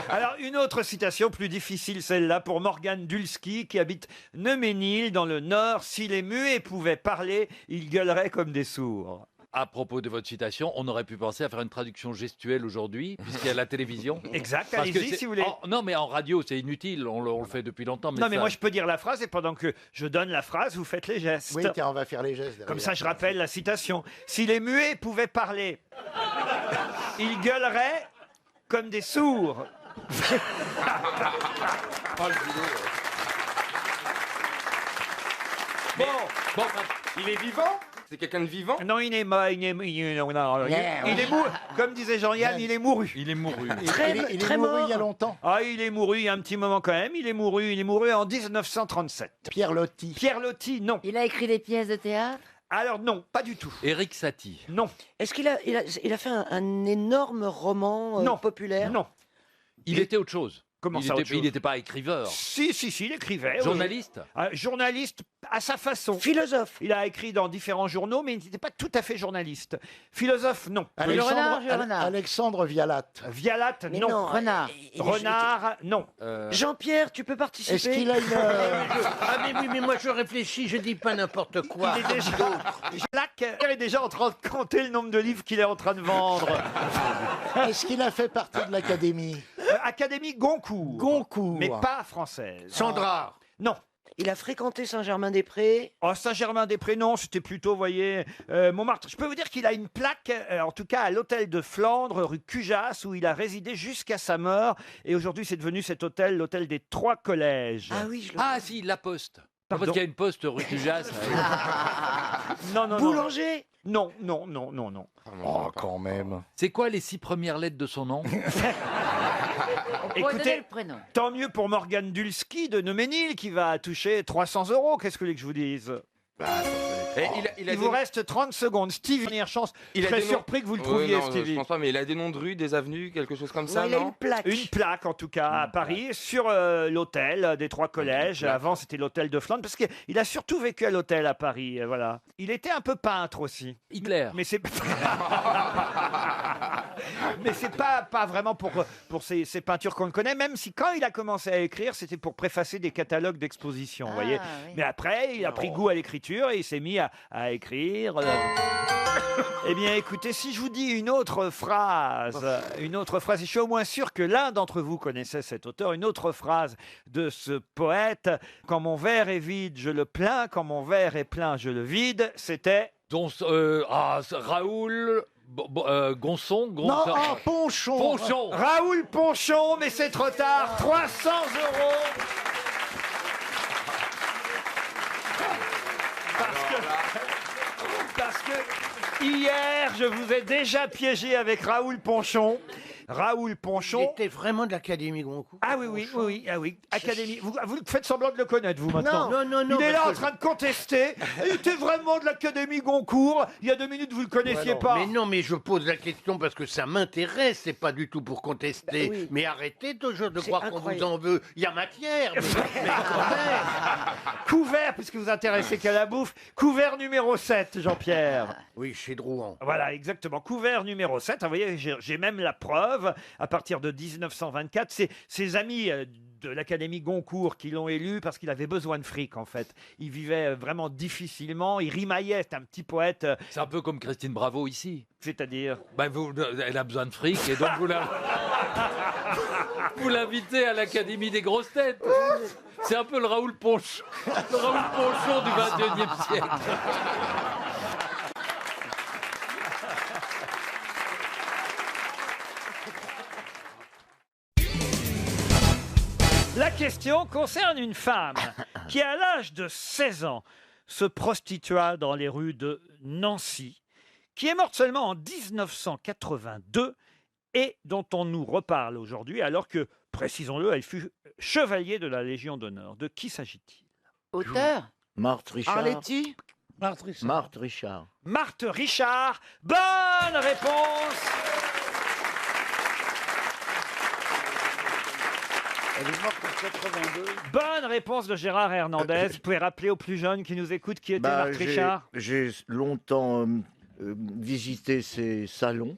Alors, une autre citation plus difficile, celle-là, pour Morgane Dulski, qui habite Neuménil, dans le Nord. Si les muets pouvaient parler, ils gueuleraient comme des sourds. à propos de votre citation, on aurait pu penser à faire une traduction gestuelle aujourd'hui, puisqu'il y a la télévision. Exact, Parce que allez-y c'est- si vous voulez. non, mais en radio, c'est inutile, on le fait depuis longtemps. Non, mais ça- moi, je peux dire la phrase et pendant que je donne la phrase, vous faites les gestes. Oui, tiens, on va faire les gestes. Comme ça, je rappelle la citation. Si les muets pouvaient parler, ils gueuleraient comme des sourds. Bon, il est vivant? C'est quelqu'un de vivant? Non, il est mort. Il est mouru. Comme disait Jean-Yann, il est mouru. Il est mouru. Il est mouru il y a longtemps. Ah, il est mouru il y a un petit moment quand même. Il est mouru en 1937. Pierre Loti. Pierre Loti, non. Il a écrit des pièces de théâtre? Alors non, pas du tout. Éric Satie. Non. Est-ce qu'il a fait un énorme roman Non. populaire? Non. Il était autre chose. Comment il ça, était, autre chose il n'était pas écriveur. Si, il écrivait. oui. Journaliste. Journaliste à sa façon. Philosophe. Il a écrit dans différents journaux, mais il n'était pas tout à fait journaliste. Philosophe, non. Alexandre Vialat. Vialat, Mais non. non, Renard. Renard, non. Jean-Pierre, tu peux participer? Est-ce qu'il a une... Ah mais oui, mais moi je réfléchis, je dis pas n'importe quoi. Il est déjà... Jacques est déjà en train de compter le nombre de livres qu'il est en train de vendre. Est-ce qu'il a fait partie de l'Académie? Académie Goncourt. Goncourt. Mais pas française. Sandra. Non. Il a fréquenté Saint-Germain-des-Prés. Oh, Saint-Germain-des-Prés, non, c'était plutôt, vous voyez, Montmartre. Je peux vous dire qu'il a une plaque, en tout cas à l'hôtel de Flandre, rue Cujas, où il a résidé jusqu'à sa mort. Et aujourd'hui, c'est devenu cet hôtel, l'hôtel des Trois Collèges. Ah oui, je le Ah si, la Poste. Pardon. Parce qu'il y a une poste rue Cujas. Non, non, non. Boulanger. Non, non, non, non, non. Oh, quand même. C'est quoi les 6 premières lettres de son nom? On pourrait donner Écoutez, le prénom. tant mieux pour Morgane Dulski de Noménil qui va toucher 300 €. Qu'est-ce que vous voulez que je vous dise? Et Il vous reste 30 secondes. Steve, dernière chance. Je Il a serais des noms- surpris que vous le Ouais, trouviez, non, Stevie. Je pense pas, mais il a des noms de rues, des avenues, quelque chose comme ça, Ouais, il a non? une plaque. Une plaque, en tout cas, à Paris, sur l'hôtel des Trois Collèges. Avant, c'était l'hôtel de Flandre, parce qu'il a surtout vécu à l'hôtel à Paris. Voilà. Il était un peu peintre aussi. Hitler. Mais c'est mais c'est pas vraiment pour ces peintures qu'on le connaît, même si quand il a commencé à écrire, c'était pour préfacer des catalogues d'exposition, vous voyez. oui. Mais après, il a pris goût à l'écriture et il s'est mis à écrire. Eh bien, écoutez, si je vous dis une autre phrase, et je suis au moins sûr que l'un d'entre vous connaissait cet auteur, une autre phrase de ce poète, « Quand mon verre est vide, je le plains, quand mon verre est plein, je le vide », c'était... Raoul Gonçon. Non, oh, Ponchon. Ponchon. Raoul Ponchon, mais c'est trop tard, 300 €. Parce que hier, je vous ai déjà piégé avec Raoul Ponchon. Raoul Ponchon. Il était vraiment de l'Académie Goncourt. Ah oui, Académie. Vous faites semblant de le connaître, vous, maintenant. Non, Il est là parce en que train de contester. Il était vraiment de l'Académie Goncourt. Il y a 2 minutes, vous le connaissiez pas. Mais non, mais je pose la question parce que ça m'intéresse, c'est pas du tout pour contester. Bah oui. Mais arrêtez toujours de C'est croire qu'on incroyable. vous en veut. Il y a matière. Mais quand même. Couvert, puisque vous vous intéressez qu'à la bouffe. Couvert numéro 7, Jean-Pierre. Oui, chez Drouan. Voilà, exactement. Couvert numéro 7. Vous voyez, j'ai même la preuve. À partir de 1924, c'est ses amis de l'Académie Goncourt qui l'ont élu parce qu'il avait besoin de fric, en fait. Il vivait vraiment difficilement. Il rimaillait. C'est un petit poète. C'est un peu comme Christine Bravo ici. C'est-à-dire elle a besoin de fric et donc vous l'invitez à l'Académie des grosses têtes. C'est un peu le Raoul Ponchon du 21e siècle. La question concerne une femme qui, à l'âge de 16 ans, se prostitua dans les rues de Nancy, qui est morte seulement en 1982 et dont on nous reparle aujourd'hui, alors que, précisons-le, elle fut chevalier de la Légion d'honneur. De qui s'agit-il? Auteur? Marthe Richard. Arletty. Marthe Richard. Marthe Richard. Marthe Richard. Bonne réponse. Elle est morte en 82. Bonne réponse de Gérard Hernandez. Vous pouvez rappeler aux plus jeunes qui nous écoutent qui était Marthe Richard? J'ai longtemps visité ses salons.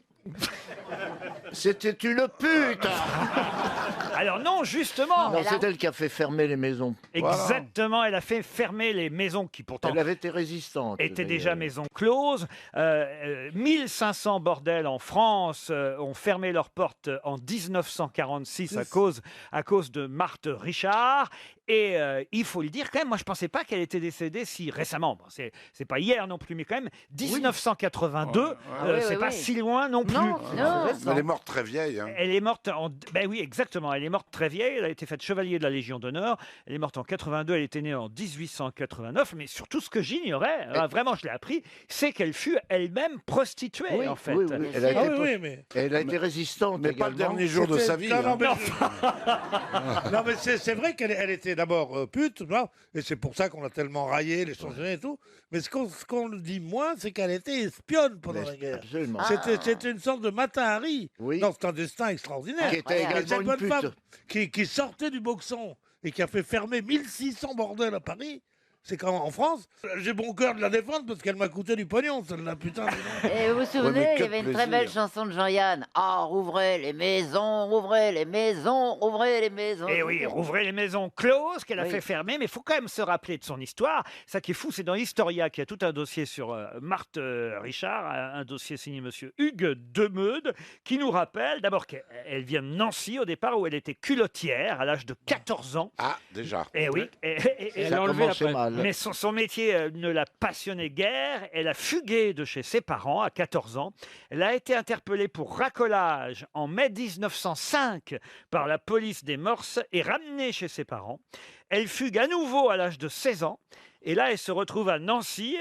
C'était une pute. Alors non, justement. Non, c'est elle qui a fait fermer les maisons. Exactement, elle a fait fermer les maisons qui pourtant Elle avait été résistante. étaient d'ailleurs. déjà maisons closes. 1500 bordels en France ont fermé leurs portes en 1946 à cause de Marthe Richard. Et il faut le dire quand même, moi je pensais pas qu'elle était décédée si récemment. Bon, c'est pas hier non plus, mais quand même 1982, c'est pas si loin non plus. Elle est morte très vieille. Hein. Elle est morte en... Ben oui, exactement. Elle est morte très vieille. Elle a été faite chevalier de la Légion d'honneur. Elle est morte en 82. Elle était née en 1889. Mais surtout, ce que j'ignorais, vraiment, je l'ai appris, c'est qu'elle fut elle-même prostituée, en fait. Oui, oui. Elle a été résistante. Mais pas le également. dernier jour de sa vie. Non, non, hein. mais, non, mais c'est vrai qu'elle était d'abord pute, tu vois, et c'est pour ça qu'on a tellement raillé les chansonniers et tout. Mais ce qu'on dit moins, c'est qu'elle était espionne pendant la guerre. Absolument. C'était une sorte de Mata-Hari. Oui. Non, c'est un destin extraordinaire. Qui était également Et cette une bonne pute. femme qui sortait du boxon et qui a fait fermer 1600 bordels à Paris. C'est quand en France, j'ai bon cœur de la défendre parce qu'elle m'a coûté du pognon, celle-là, putain. Et vous vous souvenez, il y avait une très belle chanson de Jean-Yann. Ah, rouvrez les maisons, rouvrez les maisons, rouvrez les maisons. Et oui, rouvrez les maisons closes qu'elle a fait fermer, mais il faut quand même se rappeler de son histoire. Ça qui est fou, c'est dans Historia qui a tout un dossier sur Marthe Richard, un dossier signé monsieur Hugues Demeude, qui nous rappelle d'abord qu'elle vient de Nancy au départ où elle était culottière à l'âge de 14 ans. Ah, déjà. Et oui. Elle a enlevé après. Mais son métier ne la passionnait guère. Elle a fugué de chez ses parents à 14 ans. Elle a été interpellée pour racolage en mai 1905 par la police des mœurs et ramenée chez ses parents. Elle fugue à nouveau à l'âge de 16 ans. Et là, elle se retrouve à Nancy,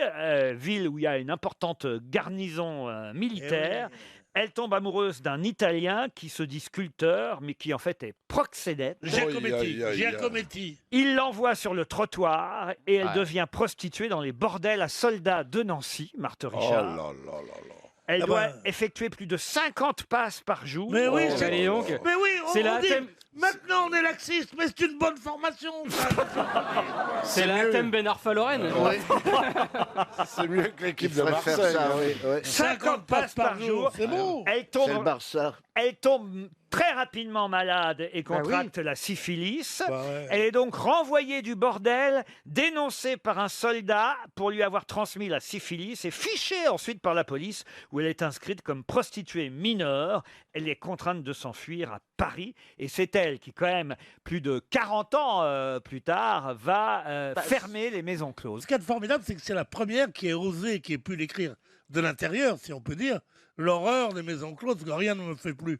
ville où il y a une importante garnison militaire. Elle tombe amoureuse d'un Italien qui se dit sculpteur, mais qui en fait est proxénète. Giacometti. Il l'envoie sur le trottoir et elle devient prostituée dans les bordels à soldats de Nancy, Marthe Richard. Oh là là là là. Elle Ah doit bah. effectuer plus de 50 passes par jour. Mais oui, Oh, allez donc. mais oui, C'est on la dit, thème- maintenant on est laxiste, mais c'est une bonne formation. C'est la thème Ben Arfa Lorraine. C'est mieux que l'équipe Il de faudrait faire Marseille. ça, hein. oui, oui. 50 passes par jour. C'est beau. Elle C'est le tombe, Barça. elle tombe très rapidement malade et contracte la syphilis. Elle est donc renvoyée du bordel, dénoncée par un soldat pour lui avoir transmis la syphilis et fichée ensuite par la police où elle est inscrite comme prostituée mineure. Elle est contrainte de s'enfuir à Paris et c'est elle qui, quand même, plus de 40 ans plus tard, va fermer les maisons closes. Ce qui est formidable, c'est que c'est la première qui ait osé, qui ait pu l'écrire de l'intérieur, si on peut dire, l'horreur des maisons closes, que rien ne me fait plus.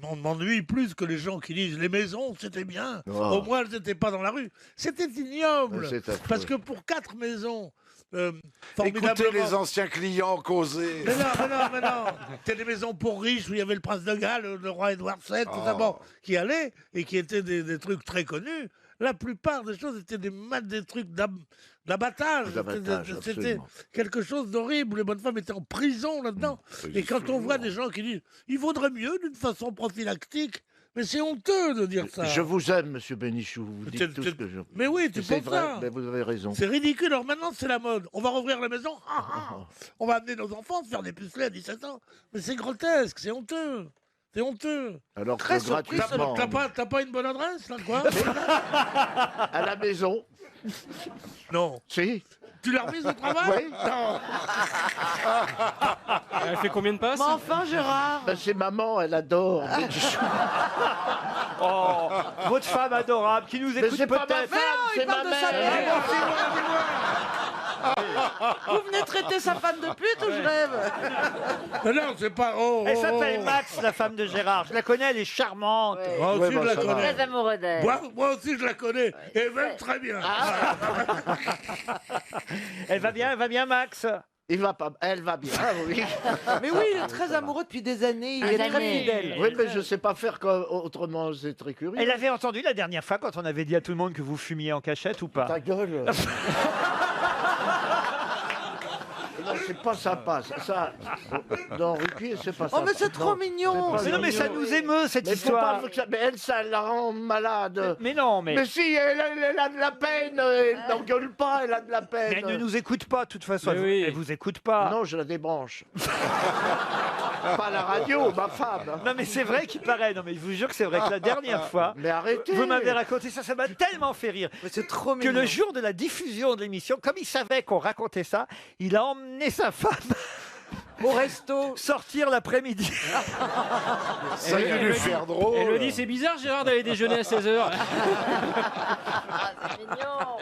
On m'ennuie plus que les gens qui disent les maisons, c'était bien. Oh. Au moins, elles n'étaient pas dans la rue. C'était ignoble. C'est affreux. Parce que pour 4 maisons, Écoutez formidablement... les anciens clients causer. Mais non. C'était des maisons pour riches où il y avait le prince de Galles, le roi Édouard VII, tout ça, bon, qui allaient et qui étaient des trucs très connus. La plupart des choses étaient des trucs d'abattage. C'était absolument. quelque chose d'horrible. Les bonnes femmes étaient en prison là-dedans. Et quand on voit des gens qui disent il vaudrait mieux d'une façon prophylactique, mais c'est honteux de dire ça. Je vous aime, monsieur Bénichou. Vous dites tout ce que je... Mais oui, tu C'est penses vrai, ça. mais vous avez raison. C'est ridicule. Alors maintenant, c'est la mode. On va rouvrir les maisons. On va amener nos enfants se faire des pucelets à 17 ans. Mais c'est grotesque, c'est honteux. C'est honteux. Alors Très que surpris. gratuitement... T'as pas une bonne adresse, là, quoi? À la maison. Non. Si. Tu l'as remise au travail? Oui. Non. Elle fait combien de passes? Mais enfin, Gérard. Ben, c'est maman, elle adore. Oh, votre femme adorable qui nous Mais écoute c'est pas ma peut-être. femme, c'est ma mère. Vous venez traiter sa femme de pute ou je rêve? Mais non, c'est pas... Elle s'appelle Max, la femme de Gérard. Je la connais, elle est charmante. Moi aussi, je la connais. Très amoureux d'elle. Moi aussi, je la connais. Et même très bien. Elle va bien, Max. Elle va bien, oui. Mais oui, il est très amoureux depuis des années. Il est très fidèle. Oui, mais je sais pas faire autrement, c'est très curieux. Elle avait entendu la dernière fois quand on avait dit à tout le monde que vous fumiez en cachette ou pas? Ta gueule. c'est pas sympa. Ça, dans Ruquier, c'est pas sympa. Oh, mais c'est trop Non, mignon. c'est pas Mais non, mais ça mignon. nous émeut, cette Mais faut histoire. pas que mais elle, ça la rend malade. Mais non, mais... Mais si, elle a de la peine. Elle n'engueule pas, elle a de la peine. Mais elle ne nous écoute pas, de toute façon. Mais oui. Elle vous écoute pas. Non, je la débranche. Pas la radio, ma femme. Non, mais c'est vrai qu'il paraît. Non, mais je vous jure que c'est vrai que la dernière fois, Mais arrêtez. vous m'avez raconté ça, ça m'a tellement fait rire. Mais c'est trop Que mignon. le jour de la diffusion de l'émission, comme il savait qu'on racontait ça, il a emmené sa femme Au resto. sortir l'après-midi. Ça a dû lui faire drôle. Elle me dit, c'est bizarre, Gérard, d'aller déjeuner à 16h.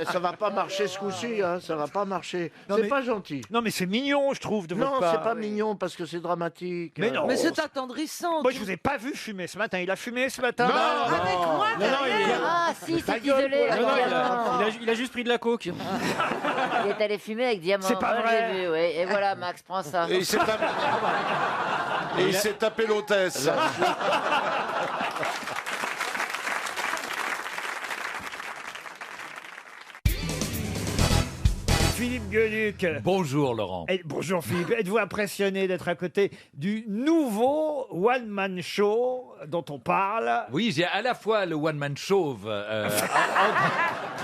Et ça va pas marcher ce coup-ci, hein, ça va pas marcher. Non, C'est mais- pas gentil. Non, mais c'est mignon, je trouve, de votre Non, part. c'est pas mignon parce que c'est dramatique. Mais non. Mais c'est attendrissant. Moi, je vous ai pas vu fumer ce matin. Il a fumé ce matin. Avec moi, Non, non, Ah, si, c'est isolé. Non, non, là, il a juste pris de la coke. Il est allé fumer avec Diamant. C'est pas Moi, vrai. j'ai vu, oui. Et voilà, Max, prends ça. Et il s'est tapé, et il s'est tapé l'hôtesse. Philippe Gueluc. Bonjour Laurent. Bonjour Philippe. Êtes-vous impressionné d'être à côté du nouveau one-man show dont on parle? Oui, j'ai à la fois le one-man show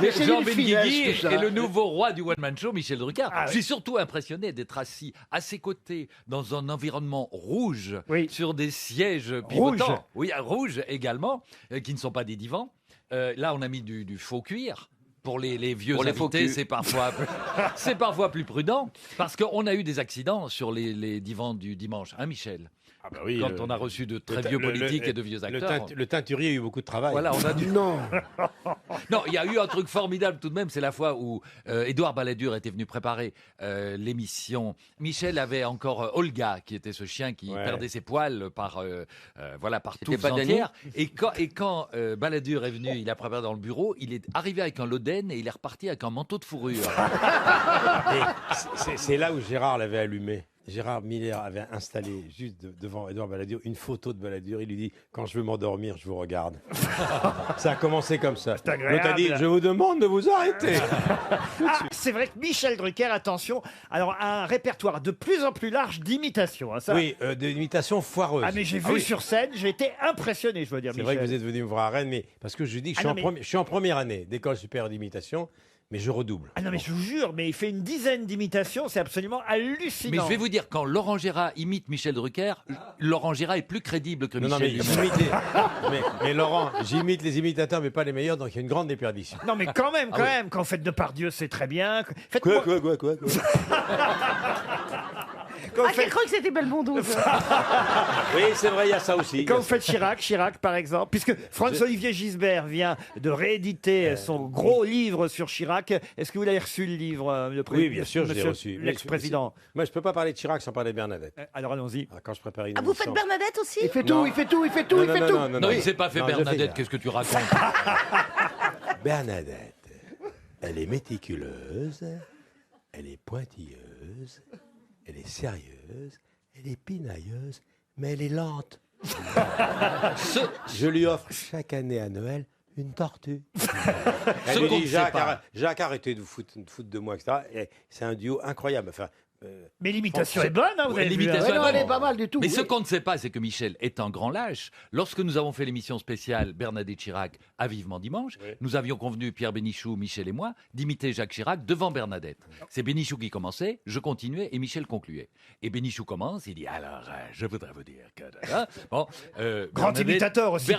Mais c'est Jean une finesse, Benguigui tout ça. et le nouveau roi du one-man show, Michel Drucker. Ah, Je suis surtout impressionné d'être assis à ses côtés dans un environnement rouge, Oui. sur des sièges pivotants. Oui, rouge également, qui ne sont pas des divans. Là, on a mis du faux cuir. Pour les vieux Pour les faux invités, culs. c'est parfois plus prudent, parce qu'on a eu des accidents sur les divans du dimanche, hein Michel? Ah bah oui, Quand on a reçu de très vieux politiques et de vieux acteurs. Le teinturier a eu beaucoup de travail. Voilà, on a dû... Non. Non, il y a eu un truc formidable tout de même, c'est la fois où Édouard Balladur était venu préparer l'émission. Michel avait encore Olga, qui était ce chien qui Ouais. perdait ses poils par C'était tout pas Dany entière. Et quand Balladur est venu, il a préparé dans le bureau, il est arrivé avec un loden et il est reparti avec un manteau de fourrure. C'est là où Gérard l'avait allumé. Gérard Miller avait installé juste devant Édouard Balladur une photo de Balladur. Il lui dit « Quand je veux m'endormir, je vous regarde. » Ça a commencé comme ça. agréable. L'autre a dit « Je vous demande de vous arrêter. » Ah, c'est vrai que Michel Drucker, attention, alors a un répertoire de plus en plus large d'imitations. Hein, ça. Oui, des imitations foireuses. Ah mais j'ai vu oui. sur scène, j'ai été impressionné, je veux dire. C'est Michel. vrai que vous êtes venu me voir à Rennes, mais parce que je dis que Ah non, mais- je suis en première année d'école supérieure d'imitation, mais je redouble. Ah non mais je vous jure, mais il fait une dizaine d'imitations, c'est absolument hallucinant. Mais je vais vous dire, quand Laurent Gérard imite Michel Drucker, Laurent Gérard est plus crédible que Non, Michel. mais j'imite mais Laurent, j'imite les imitateurs, mais pas les meilleurs, donc il y a une grande déperdition. Non mais quand même, Ah oui. quand vous faites Depardieu, c'est très bien. Faites Quoi Quand vous Ah, j'ai faites- cru que c'était Belmondo. Oui, c'est vrai, il y a ça aussi. Quand vous faites Chirac par exemple, puisque François-Olivier Gisbert vient de rééditer son gros livre sur Chirac, est-ce que vous l'avez reçu le livre, Oui, bien sûr, je l'ai monsieur reçu. l'ex-président? Moi, je peux pas parler de Chirac sans parler de Bernadette. Alors allons-y. Quand je prépare une Ah, vous émission- faites Bernadette aussi? Il fait Non. tout, il fait tout, il fait tout, Non, il fait non, tout. non, non, Non, non. il ne s'est pas fait Non, je Bernadette, fais- qu'est-ce que tu racontes? Bernadette, elle est méticuleuse, elle est pointilleuse, elle est sérieuse, elle est pinailleuse, mais elle est lente. Je lui offre chaque année à Noël une tortue. Elle Ce lui qu'on ne dit, sait Jacques, pas. Jacques, arrêtez de vous foutre de moi, etc. Et c'est un duo incroyable. Enfin, Mais l'imitation est bonne, hein, vous Ouais, avez vu. l'imitation hein. est Non, bonne. elle est pas mal du tout. Mais oui. ce qu'on ne sait pas, c'est que Michel est un grand lâche. Lorsque nous avons fait l'émission spéciale Bernadette Chirac à Vivement Dimanche, nous avions convenu, Pierre Bénichou, Michel et moi, d'imiter Jacques Chirac devant Bernadette. C'est Bénichou qui commençait, je continuais et Michel concluait. Et Bénichou commence, il dit alors, je voudrais vous dire que... Hein, bon, Grand imitateur aussi,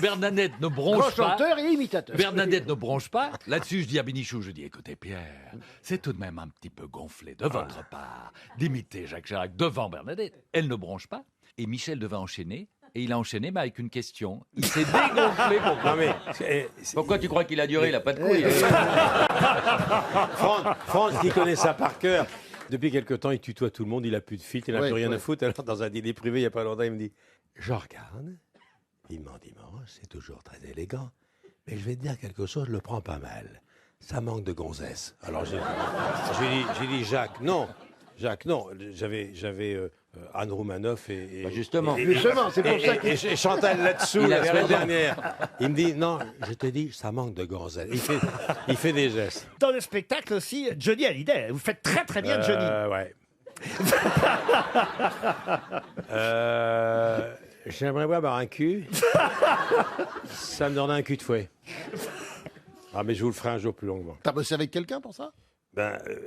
Bernadette ne bronche Grand pas. chanteur et imitateur. Bernadette ne bronche pas. Là-dessus, je dis à Bénichou, je dis, écoutez Pierre, c'est tout de même un petit peu gonflé de votre part d'imiter Jacques Chirac devant Bernadette. Elle ne bronche pas. Et Michel devait enchaîner. Et il a enchaîné, mais avec une question. Il s'est dégonflé. non mais, Pourquoi tu crois qu'il a duré? Il n'a pas de couilles. Franck, qui connaît ça par cœur, depuis quelque temps, il tutoie tout le monde, il a plus de filtre, il n'a Ouais, plus rien ouais. à foutre. Alors, dans un dîner privé, il n'y a pas longtemps, il me dit je regarde, Vivement Dimanche, c'est toujours très élégant, mais je vais te dire quelque chose, je le prends pas mal. Ça manque de gonzesse. Alors, j'ai dit Jacques, non. J'avais Anne Roumanoff et Justement, c'est pour ça et Chantal là-dessous Il la avait semaine raison. dernière. Il me dit non, je te dis, ça manque de gonzesse. Il fait des gestes. Dans le spectacle aussi, Johnny Hallyday. Vous faites très très bien Johnny. Ouais. J'aimerais bien avoir un cul. Ça me donnerait un cul de fouet. Ah, mais je vous le ferai un jour plus longuement. T'as bossé avec quelqu'un pour ça?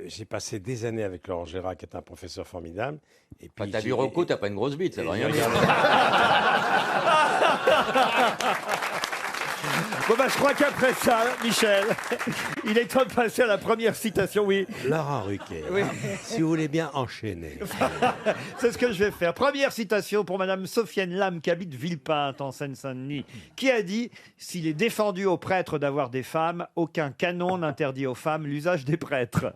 J'ai passé des années avec Laurent Gérard, qui est un professeur formidable. Et puis T'as vu Rocco, t'as pas une grosse bite, ça va rien dire. Bon bah je crois qu'après ça, Michel, il est temps de passer à la première citation, oui. Laurent Ruquier, si vous voulez bien enchaîner. C'est ce que je vais faire. Première citation pour Madame Sofiane Lam, qui habite Villepinte, en Seine-Saint-Denis, qui a dit « S'il est défendu aux prêtres d'avoir des femmes, aucun canon n'interdit aux femmes l'usage des prêtres. »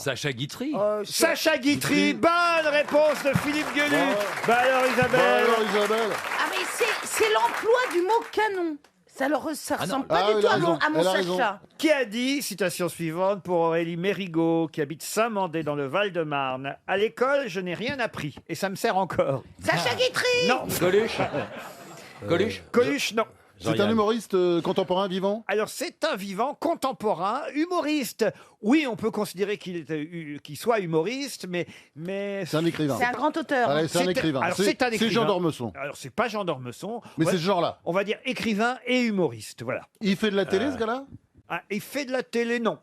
Sacha Guitry. Sacha Guitry, bonne réponse de Philippe Gueluc. Bah alors Isabelle. Ah mais c'est l'emploi du mot canon. Ça ressemble pas du tout à mon Sacha. Qui a dit, citation suivante pour Aurélie Mérigot, qui habite Saint-Mandé dans le Val-de-Marne, « À l'école, je n'ai rien appris, et ça me sert encore. » Sacha Guitry. Non. Coluche. Coluche. Coluche, non. C'est un humoriste contemporain vivant? Alors, c'est un vivant contemporain, humoriste. Oui, on peut considérer qu'il soit humoriste, mais... C'est un écrivain. C'est un grand auteur. Allez, c'est un écrivain. Alors, c'est un écrivain. C'est Jean d'Ormesson. Alors, c'est pas Jean d'Ormesson. Mais c'est ce genre-là. On va dire écrivain et humoriste, voilà. Il fait de la télé, ce gars-là? Ah, il fait de la télé, non.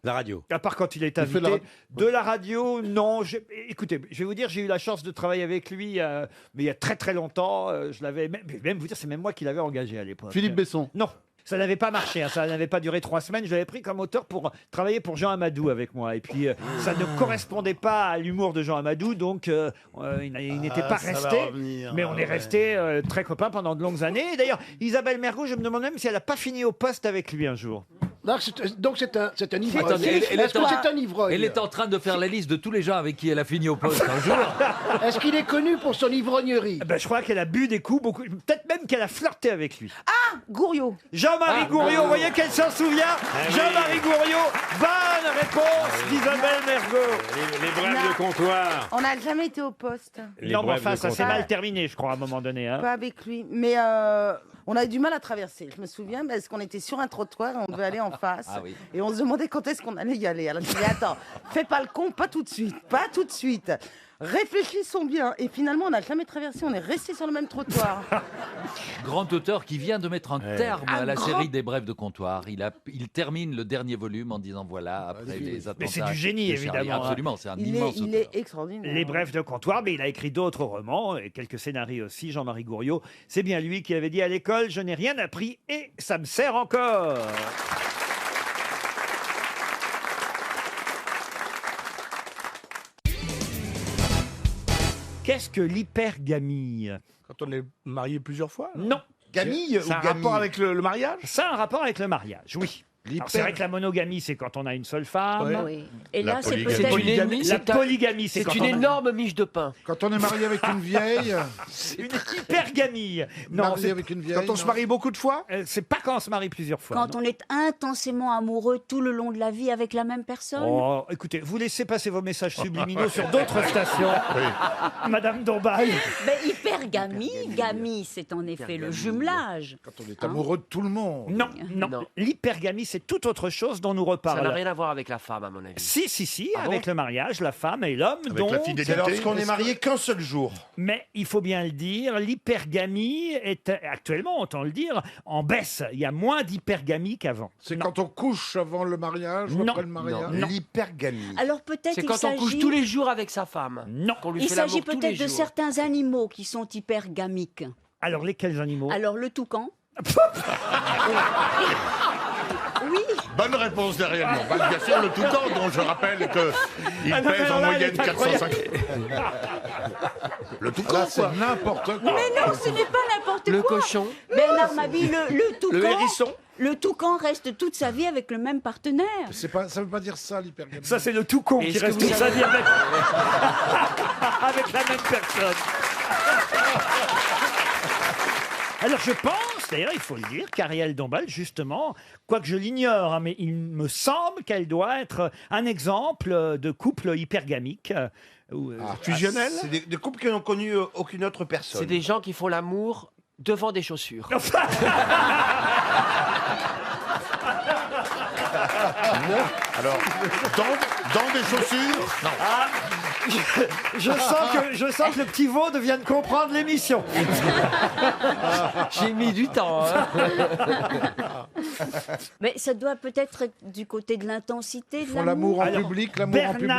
La radio. À part quand il est invité. De la radio, non. Écoutez, je vais vous dire, j'ai eu la chance de travailler avec lui, mais il y a très très longtemps. Je l'avais même vous dire, c'est même moi qui l'avais engagé à l'époque. Philippe Besson. Non. Ça n'avait pas marché, ça n'avait pas duré 3 semaines. Je l'avais pris comme auteur pour travailler pour Jean Amadou avec moi. Et puis, ça ne correspondait pas à l'humour de Jean Amadou, donc il n'était pas resté. Mais on est resté très copains pendant de longues années. Et d'ailleurs, Isabelle Mergo, je me demande même si elle n'a pas fini au poste avec lui un jour. Donc c'est un ivrogne. Attendez, Est-ce que c'est un ivrogne? Elle est en train de faire la liste de tous les gens avec qui elle a fini au poste un jour. Est-ce qu'il est connu pour son ivrognerie? Je crois qu'elle a bu des coups, beaucoup. Peut-être même qu'elle a flirté avec lui. Ah, Gouriot. Jean-Marie Gouriot, vous voyez qu'elle s'en souvient. Jean-Marie Gouriot, bonne réponse d'Isabelle Mergo. Les brèves de comptoir. On n'a jamais été au poste. Non, mais enfin, ça s'est mal terminé, je crois, à un moment donné. Hein. Pas avec lui. Mais on a eu du mal à traverser. Je me souviens parce qu'on était sur un trottoir et on devait aller en face. Ah oui. Et on se demandait quand est-ce qu'on allait y aller. Alors je disais, attends, fais pas le con, pas tout de suite. Pas tout de suite. Réfléchissons bien. Et finalement, on n'a jamais traversé. On est resté sur le même trottoir. Grand auteur qui vient de mettre un terme à la série des brèves de comptoir. Il termine le dernier volume en disant voilà, après les attentats. Mais c'est du génie, de Charlie. évidemment. Absolument, c'est un Il immense est auteur. extraordinaire. Les brèves de comptoir, mais il a écrit d'autres romans et quelques scénarios aussi, Jean-Marie Gouriot. C'est bien lui qui avait dit à l'école, je n'ai rien appris et ça me sert encore. Qu'est-ce que l'hypergamie? Quand on est marié plusieurs fois? Non. Gamille ou un rapport avec le mariage? Ça a un rapport avec le mariage, oui. Alors, c'est vrai que la monogamie, c'est quand on a une seule femme. Oui. Et là, c'est C'est peut-être la polygamie, c'est quand une on a- énorme miche de pain. Quand on est marié avec une vieille. une hypergamie. Non, Marié c'est avec une vieille. Quand on se marie beaucoup de fois? c'est pas quand on se marie plusieurs fois. quand on est intensément amoureux tout le long de la vie avec la même personne. Oh, écoutez, vous laissez passer vos messages subliminaux sur d'autres stations. Madame Dombal. Mais hypergamie, gamie, c'est en effet le jumelage. Quand on est amoureux de tout le monde. Non, non. L'hypergamie, c'est tout autre chose dont nous reparle. Ça n'a rien à voir avec la femme, à mon avis. Si, Ah avec bon le mariage, la femme et l'homme. Avec dont... la fidélité. C'est lorsqu'on est marié qu'un seul jour. Mais il faut bien le dire, l'hypergamie est actuellement, autant le dire, en baisse. Il y a moins d'hypergamie qu'avant. C'est quand on couche avant le mariage ou Non. après le mariage? Non. L'hypergamie. Alors peut-être C'est il quand on couche s'agit, tous les jours avec sa femme. Non. Qu'on lui il fait l'amour s'agit tous les peut-être de jours. certains animaux qui sont hypergamiques. Alors, lesquels animaux? Alors le toucan. Oui. Bonne réponse d'Ariel Dombal. Bien sûr, le toucan, dont je rappelle qu'il Ah non, mais pèse alors en là, moyenne il est incroyable. 450. Le toucan, Là, c'est quoi. n'importe quoi. Mais non, ce n'est pas n'importe quoi. Le cochon. Bernard Mabille, le toucan. Le hérisson. Le toucan reste toute sa vie avec le même partenaire. Ça veut pas dire ça, l'hypergamie. Ça, c'est le toucan qui Est-ce que reste vous toute sa avez- vie avec... avec la même personne. Alors, je pense, d'ailleurs, il faut le dire, qu'Ariel Dombal, justement, quoique je l'ignore, hein, mais il me semble qu'elle doit être un exemple de couple hypergamique. Fusionnel? C'est des couples qui n'ont connu aucune autre personne. C'est des gens qui font l'amour devant des chaussures. Alors, dans des chaussures. Non. Je sens que le petit Vaud vient de comprendre l'émission. J'ai mis du temps. Hein. Mais ça doit peut-être être du côté de l'intensité. Ils font l'amour en Alors, public, l'amour en public.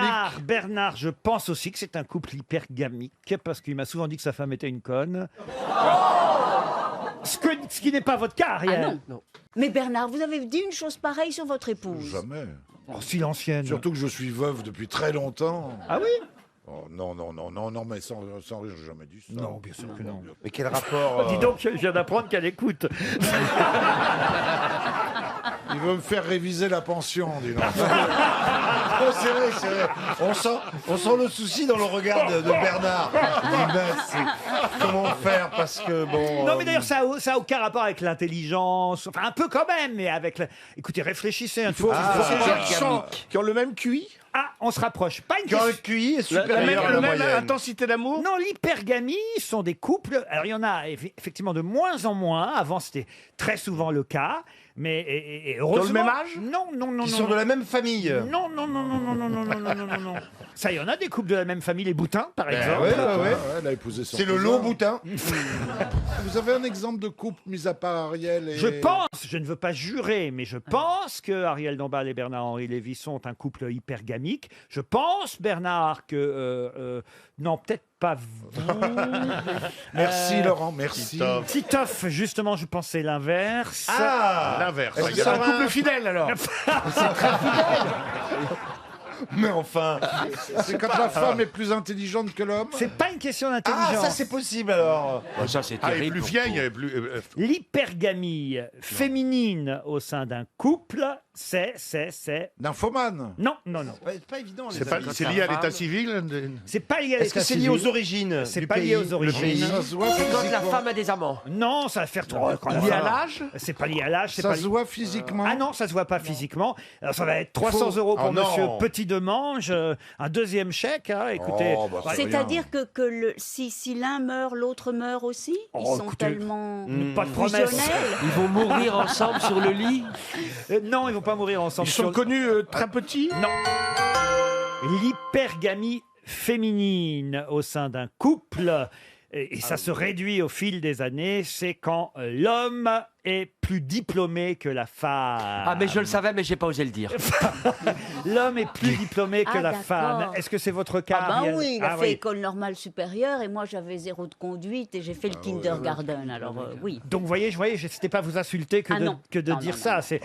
Bernard, je pense aussi que c'est un couple hypergamique parce qu'il m'a souvent dit que sa femme était une conne. Ce qui n'est pas votre cas, Ariel. Ah non. Mais Bernard, vous avez dit une chose pareille sur votre épouse. Jamais. Oh, si l'ancienne. Surtout que je suis veuf depuis très longtemps. Ah oui? Oh, non, mais sans rire, j'ai jamais dit ça. Non, bien sûr que non. Mais quel rapport Dis donc, je viens d'apprendre qu'elle écoute. Il veut me faire réviser la pension, dis donc. Oh, c'est vrai. On sent le souci dans le regard de Bernard. Il dit, ben, comment faire parce que bon. Non, mais d'ailleurs, ça a aucun rapport avec l'intelligence. Enfin, un peu quand même, mais avec. Écoutez, réfléchissez un peu. C'est des gens qui ont le même QI. Ah, on se rapproche. Pas une Quand le question. QI est supérieur à la La même moyenne. intensité d'amour. Non, l'hypergamie sont des couples. Alors, il y en a effectivement de moins en moins. Avant, c'était très souvent le cas. Mais et heureusement. Dans le même âge? Non. Ils sont de la même famille. Non. Ça, il y en a des couples de la même famille, les Boutins, par exemple. ouais. Elle a épousé son C'est le cousin. long boutin. Vous avez un exemple de couple, mis à part Ariel et... Je pense, je ne veux pas jurer, mais je pense que Ariel Dombal et Bernard-Henri Lévy sont un couple hypergamique. Je pense, Bernard, que... non, peut-être pas vous. Merci Laurent, merci. Titoff, justement, je pensais l'inverse. Ah, L'inverse. Est-ce que C'est un ça couple va fidèle alors. Mais enfin. C'est quand la femme est plus intelligente que l'homme. C'est pas une question Ah, d'intelligence. ça c'est possible alors. Ça, c'est Ah, elle est terrible. plus vieille, elle est plus. L'hypergamie féminine au sein d'un couple, c'est... Nymphomane. Non. C'est pas évident. C'est lié à l'état civil. C'est pas lié à Est-ce que l'état c'est lié civil. aux origines C'est du pas pays, lié aux le origines. pays Ça se voit C'est quand la physiquement. femme a des amants. Non, ça va faire trop. Quand la Lié à femme- l'âge. C'est pas lié à l'âge. c'est Ça pas se lié- voit physiquement. Ah non, ça se voit pas physiquement. Alors ça va être 300 € pour Oh non. Monsieur Petit Demange, un deuxième chèque. Hein, écoutez, Oh, bah, Bah, C'est-à-dire que si l'un meurt, l'autre meurt aussi. Ils Oh, sont écoutez, tellement pas de promesse. fusionnels. Ils vont mourir ensemble sur le lit. Non, ils vont pas mourir ensemble. Ils sont connus très petits. Non. L'hypergamie féminine au sein d'un couple, et ça se réduit au fil des années, c'est quand l'homme est plus diplômé que la femme. Ah, mais je le savais, mais j'ai pas osé le dire. L'homme est plus diplômé que Ah, la d'accord. femme. Est-ce que c'est votre cas, Ah ben Ariel oui, il a Ah fait oui. école normale supérieure et moi j'avais 0 de conduite et j'ai fait le kindergarten. Alors oui. Donc, vous voyez, c'était pas vous insulter que Ah de, non. que de Non, dire non, ça. non. C'est,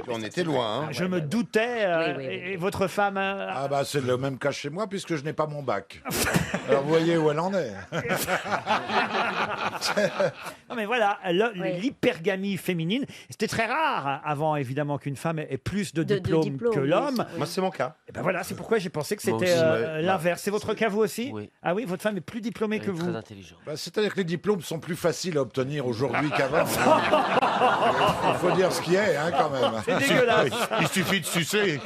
On était loin. Hein. je me doutais. Oui. Et votre femme. Ah bah c'est le même cas chez moi puisque je n'ai pas mon bac. Alors vous voyez où elle en est. Non, mais voilà, Oui. l'hypergamie féminine, c'était très rare avant, évidemment, qu'une femme ait plus de De diplômes diplômes, que oui, l'homme. Moi c'est mon cas. Et ben voilà, c'est pourquoi j'ai pensé que Moi c'était aussi, l'inverse. C'est votre cas, vous aussi Oui. Ah oui, votre femme est plus diplômée Elle que est vous. très intelligente. Bah, c'est-à-dire que les diplômes sont plus faciles à obtenir aujourd'hui qu'avant. Il faut dire ce qui est, hein, quand même. C'est dégueulasse. Il suffit de sucer.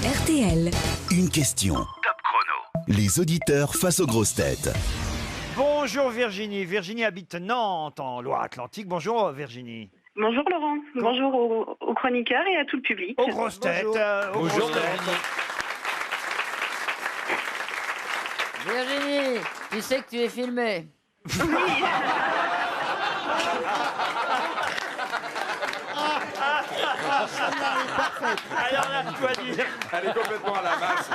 RTL. Une question. Top chrono. Les auditeurs face aux grosses têtes. Bonjour Virginie. Virginie habite Nantes, en Loire-Atlantique. Bonjour Virginie. Bonjour Laurent, bonjour aux chroniqueurs et à tout le public. Aux grosses têtes. Aux grosses têtes. Virginie, tu sais que tu es filmé. Alors là, je dois dire. Elle est complètement à la masse.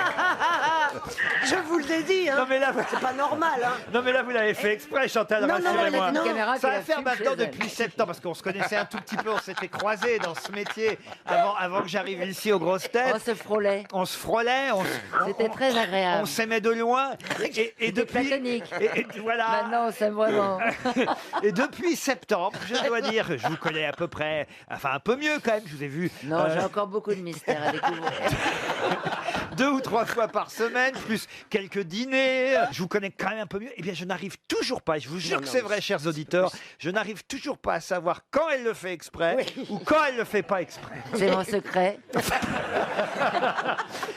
Je vous l'ai dit, hein. Non mais là, C'est pas normal, hein. non mais là, vous l'avez fait exprès, Chantal. Non, rassurez-moi. non, caméra Ça qui va la faire filme maintenant chez elle. depuis septembre, parce qu'on se connaissait un tout petit peu, on s'était croisés dans ce métier avant que j'arrive ici aux grosses têtes. On se frôlait. On se frôlait, C'était très agréable. on s'aimait de loin. Et C'était depuis. platonique. Et voilà. Maintenant, on s'aime vraiment. Et depuis septembre, je dois dire, je vous connais à peu près, enfin un peu mieux quand même, je vous ai vu. Non, j'ai encore beaucoup de mystères à découvrir. 2 ou 3 fois par semaine, plus quelques dîners. Je vous connais quand même un peu mieux. Eh bien, je n'arrive toujours pas, et je vous jure que c'est vrai, chers auditeurs, je n'arrive toujours pas à savoir quand elle le fait exprès ou quand elle le fait pas exprès. C'est mon secret.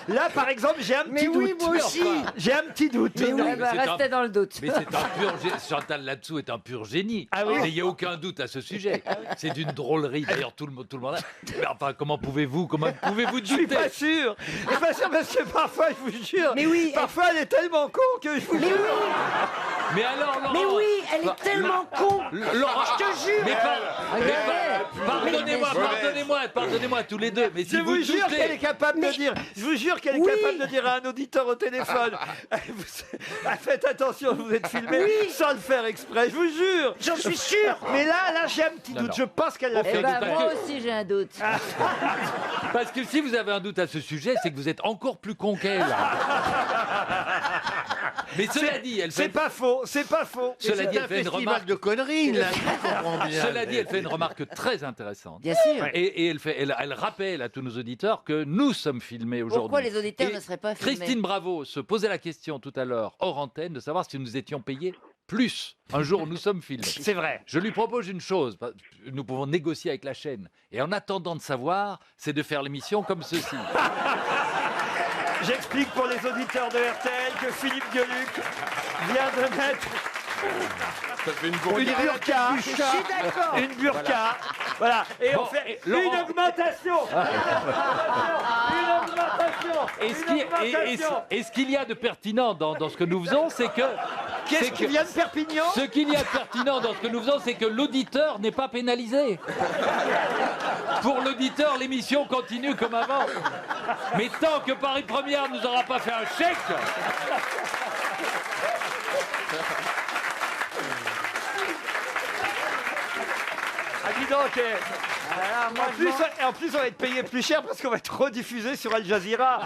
Là, par exemple, j'ai un petit doute. oui, moi aussi. J'ai un petit doute. Mais oui, restez dans le doute. Mais c'est un pur Chantal là-dessous est un pur génie. Ah oui. Mais il n'y a aucun doute à ce sujet. C'est d'une drôlerie. D'ailleurs, tout le monde a. Mais enfin, comment pouvez-vous Je suis douter pas sûr. Je suis pas sûr parce que parfois, je vous jure, Mais oui, parfois elle est tellement con que je vous Mais jure. oui, Mais alors, Laurent, mais oui, elle est tellement con. Laurent, Je te jure. Pardonnez-moi tous les deux. Mais si Je vous jure doutez- qu'elle est capable de dire. Je vous jure qu'elle est capable de dire à un auditeur au téléphone. Faites attention, vous êtes filmé sans le faire exprès. Je vous jure. J'en suis sûr. Mais là, j'ai un petit doute. non. Je pense qu'elle l'a Eh fait. ben, exprès. moi aussi, j'ai un doute. Parce que si vous avez un doute à ce sujet, c'est que vous êtes encore plus con qu'elle. Mais cela dit, elle C'est fait. pas faux. C'est pas faux. Cela dit, C'est un elle fait une festival remarque. de conneries, là. Je comprends bien. Cela dit, elle fait une remarque très intéressante. Bien sûr. Et elle rappelle à tous nos auditeurs que nous sommes filmés aujourd'hui. Pourquoi les auditeurs Et ne seraient pas filmés? Christine Bravo se posait la question tout à l'heure, hors antenne, de savoir si nous étions payés plus un jour où nous sommes filmés. C'est vrai. Je lui propose une chose, nous pouvons négocier avec la chaîne. Et en attendant de savoir, c'est de faire l'émission comme ceci. J'explique pour les auditeurs de RTL que Philippe Gueluc vient de mettre Ça fait une une burqa. Je suis d'accord. Une burqa. Voilà. Et Bon, on fait et une Laurent- augmentation. Une augmentation. Et ce qu'il y a de pertinent dans ce que nous faisons, c'est que... Qu'est-ce qui vient de Perpignan? Ce qu'il y a de pertinent dans ce que nous faisons, c'est que l'auditeur n'est pas pénalisé. Pour l'auditeur, l'émission continue comme avant. Mais tant que Paris Première nous aura pas fait un chèque... Ah, dis donc. En plus, on va être payé plus cher parce qu'on va être rediffusé sur Al Jazeera.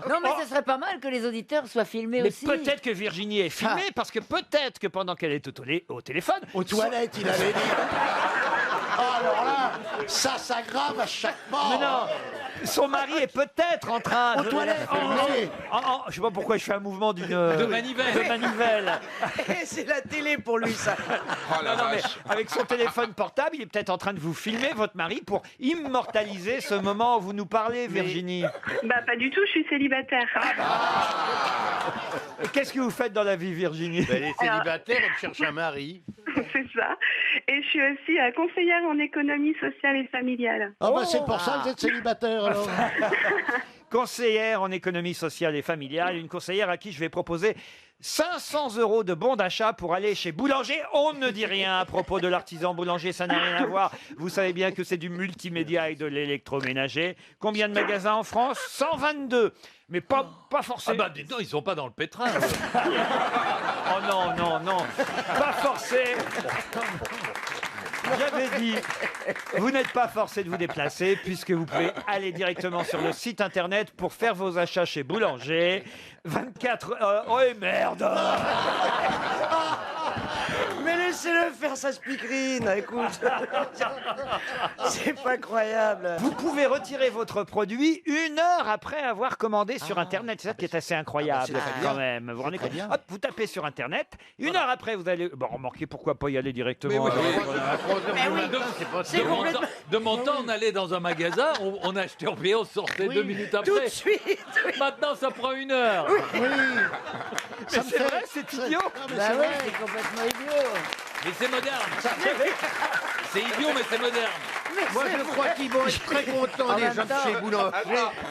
Non, mais ce serait pas mal que les auditeurs soient filmés Mais aussi. peut-être que Virginie est filmée parce que peut-être que pendant qu'elle est au téléphone. Aux toilettes, il avait dit. Ah, alors là, ça s'aggrave à chaque mort. Mais non, son mari est peut-être en train Aux toilettes, oui. je sais pas pourquoi je fais un mouvement De manivelle. de manivelle. C'est la télé pour lui, ça. Oh la Non, mais vache. avec son téléphone portable, il est peut-être en train de vous filmer, votre mari, pour immortaliser ce moment où vous nous parlez, Virginie. Bah, pas du tout, je suis célibataire. Et qu'est-ce que vous faites dans la vie, Virginie? Elle est célibataire, elle cherche un mari. C'est ça. Et je suis aussi conseillère en économie sociale et familiale. Ah bah c'est pour ça que vous êtes célibataire alors. Conseillère en économie sociale et familiale, une conseillère à qui je vais proposer 500 € de bons d'achat pour aller chez Boulanger. On ne dit rien à propos de l'artisan boulanger, ça n'a rien à voir. Vous savez bien que c'est du multimédia et de l'électroménager. Combien de magasins en France? 122. Mais pas Ah forcément. bah, dis donc, ils sont pas dans le pétrin. Oh non, non, non. Pas forcé. J'avais dit, vous n'êtes pas forcé de vous déplacer puisque vous pouvez aller directement sur le site internet pour faire vos achats chez Boulanger. 24 heures. Oh et merde. Mais laissez-le faire sa speakerine, écoute. C'est pas croyable. Vous pouvez retirer votre produit 1 heure après avoir commandé sur internet. C'est ça qui est assez incroyable quand même. Vous rendez compte? Hop, vous tapez sur internet. 1 heure après, vous allez. Bon, remarquez pourquoi pas y aller directement. De mon temps, on allait dans un magasin, on achetait, on payait, on sortait 2 minutes après. Tout de suite. Maintenant, ça prend 1 heure. Mais c'est vrai, c'est idiot. Bah ouais, c'est complètement idiot. Mais c'est moderne. C'est idiot, mais c'est moderne. Moi, je crois qu'ils vont être très contents, En les même gens de temps- chez Boulanger.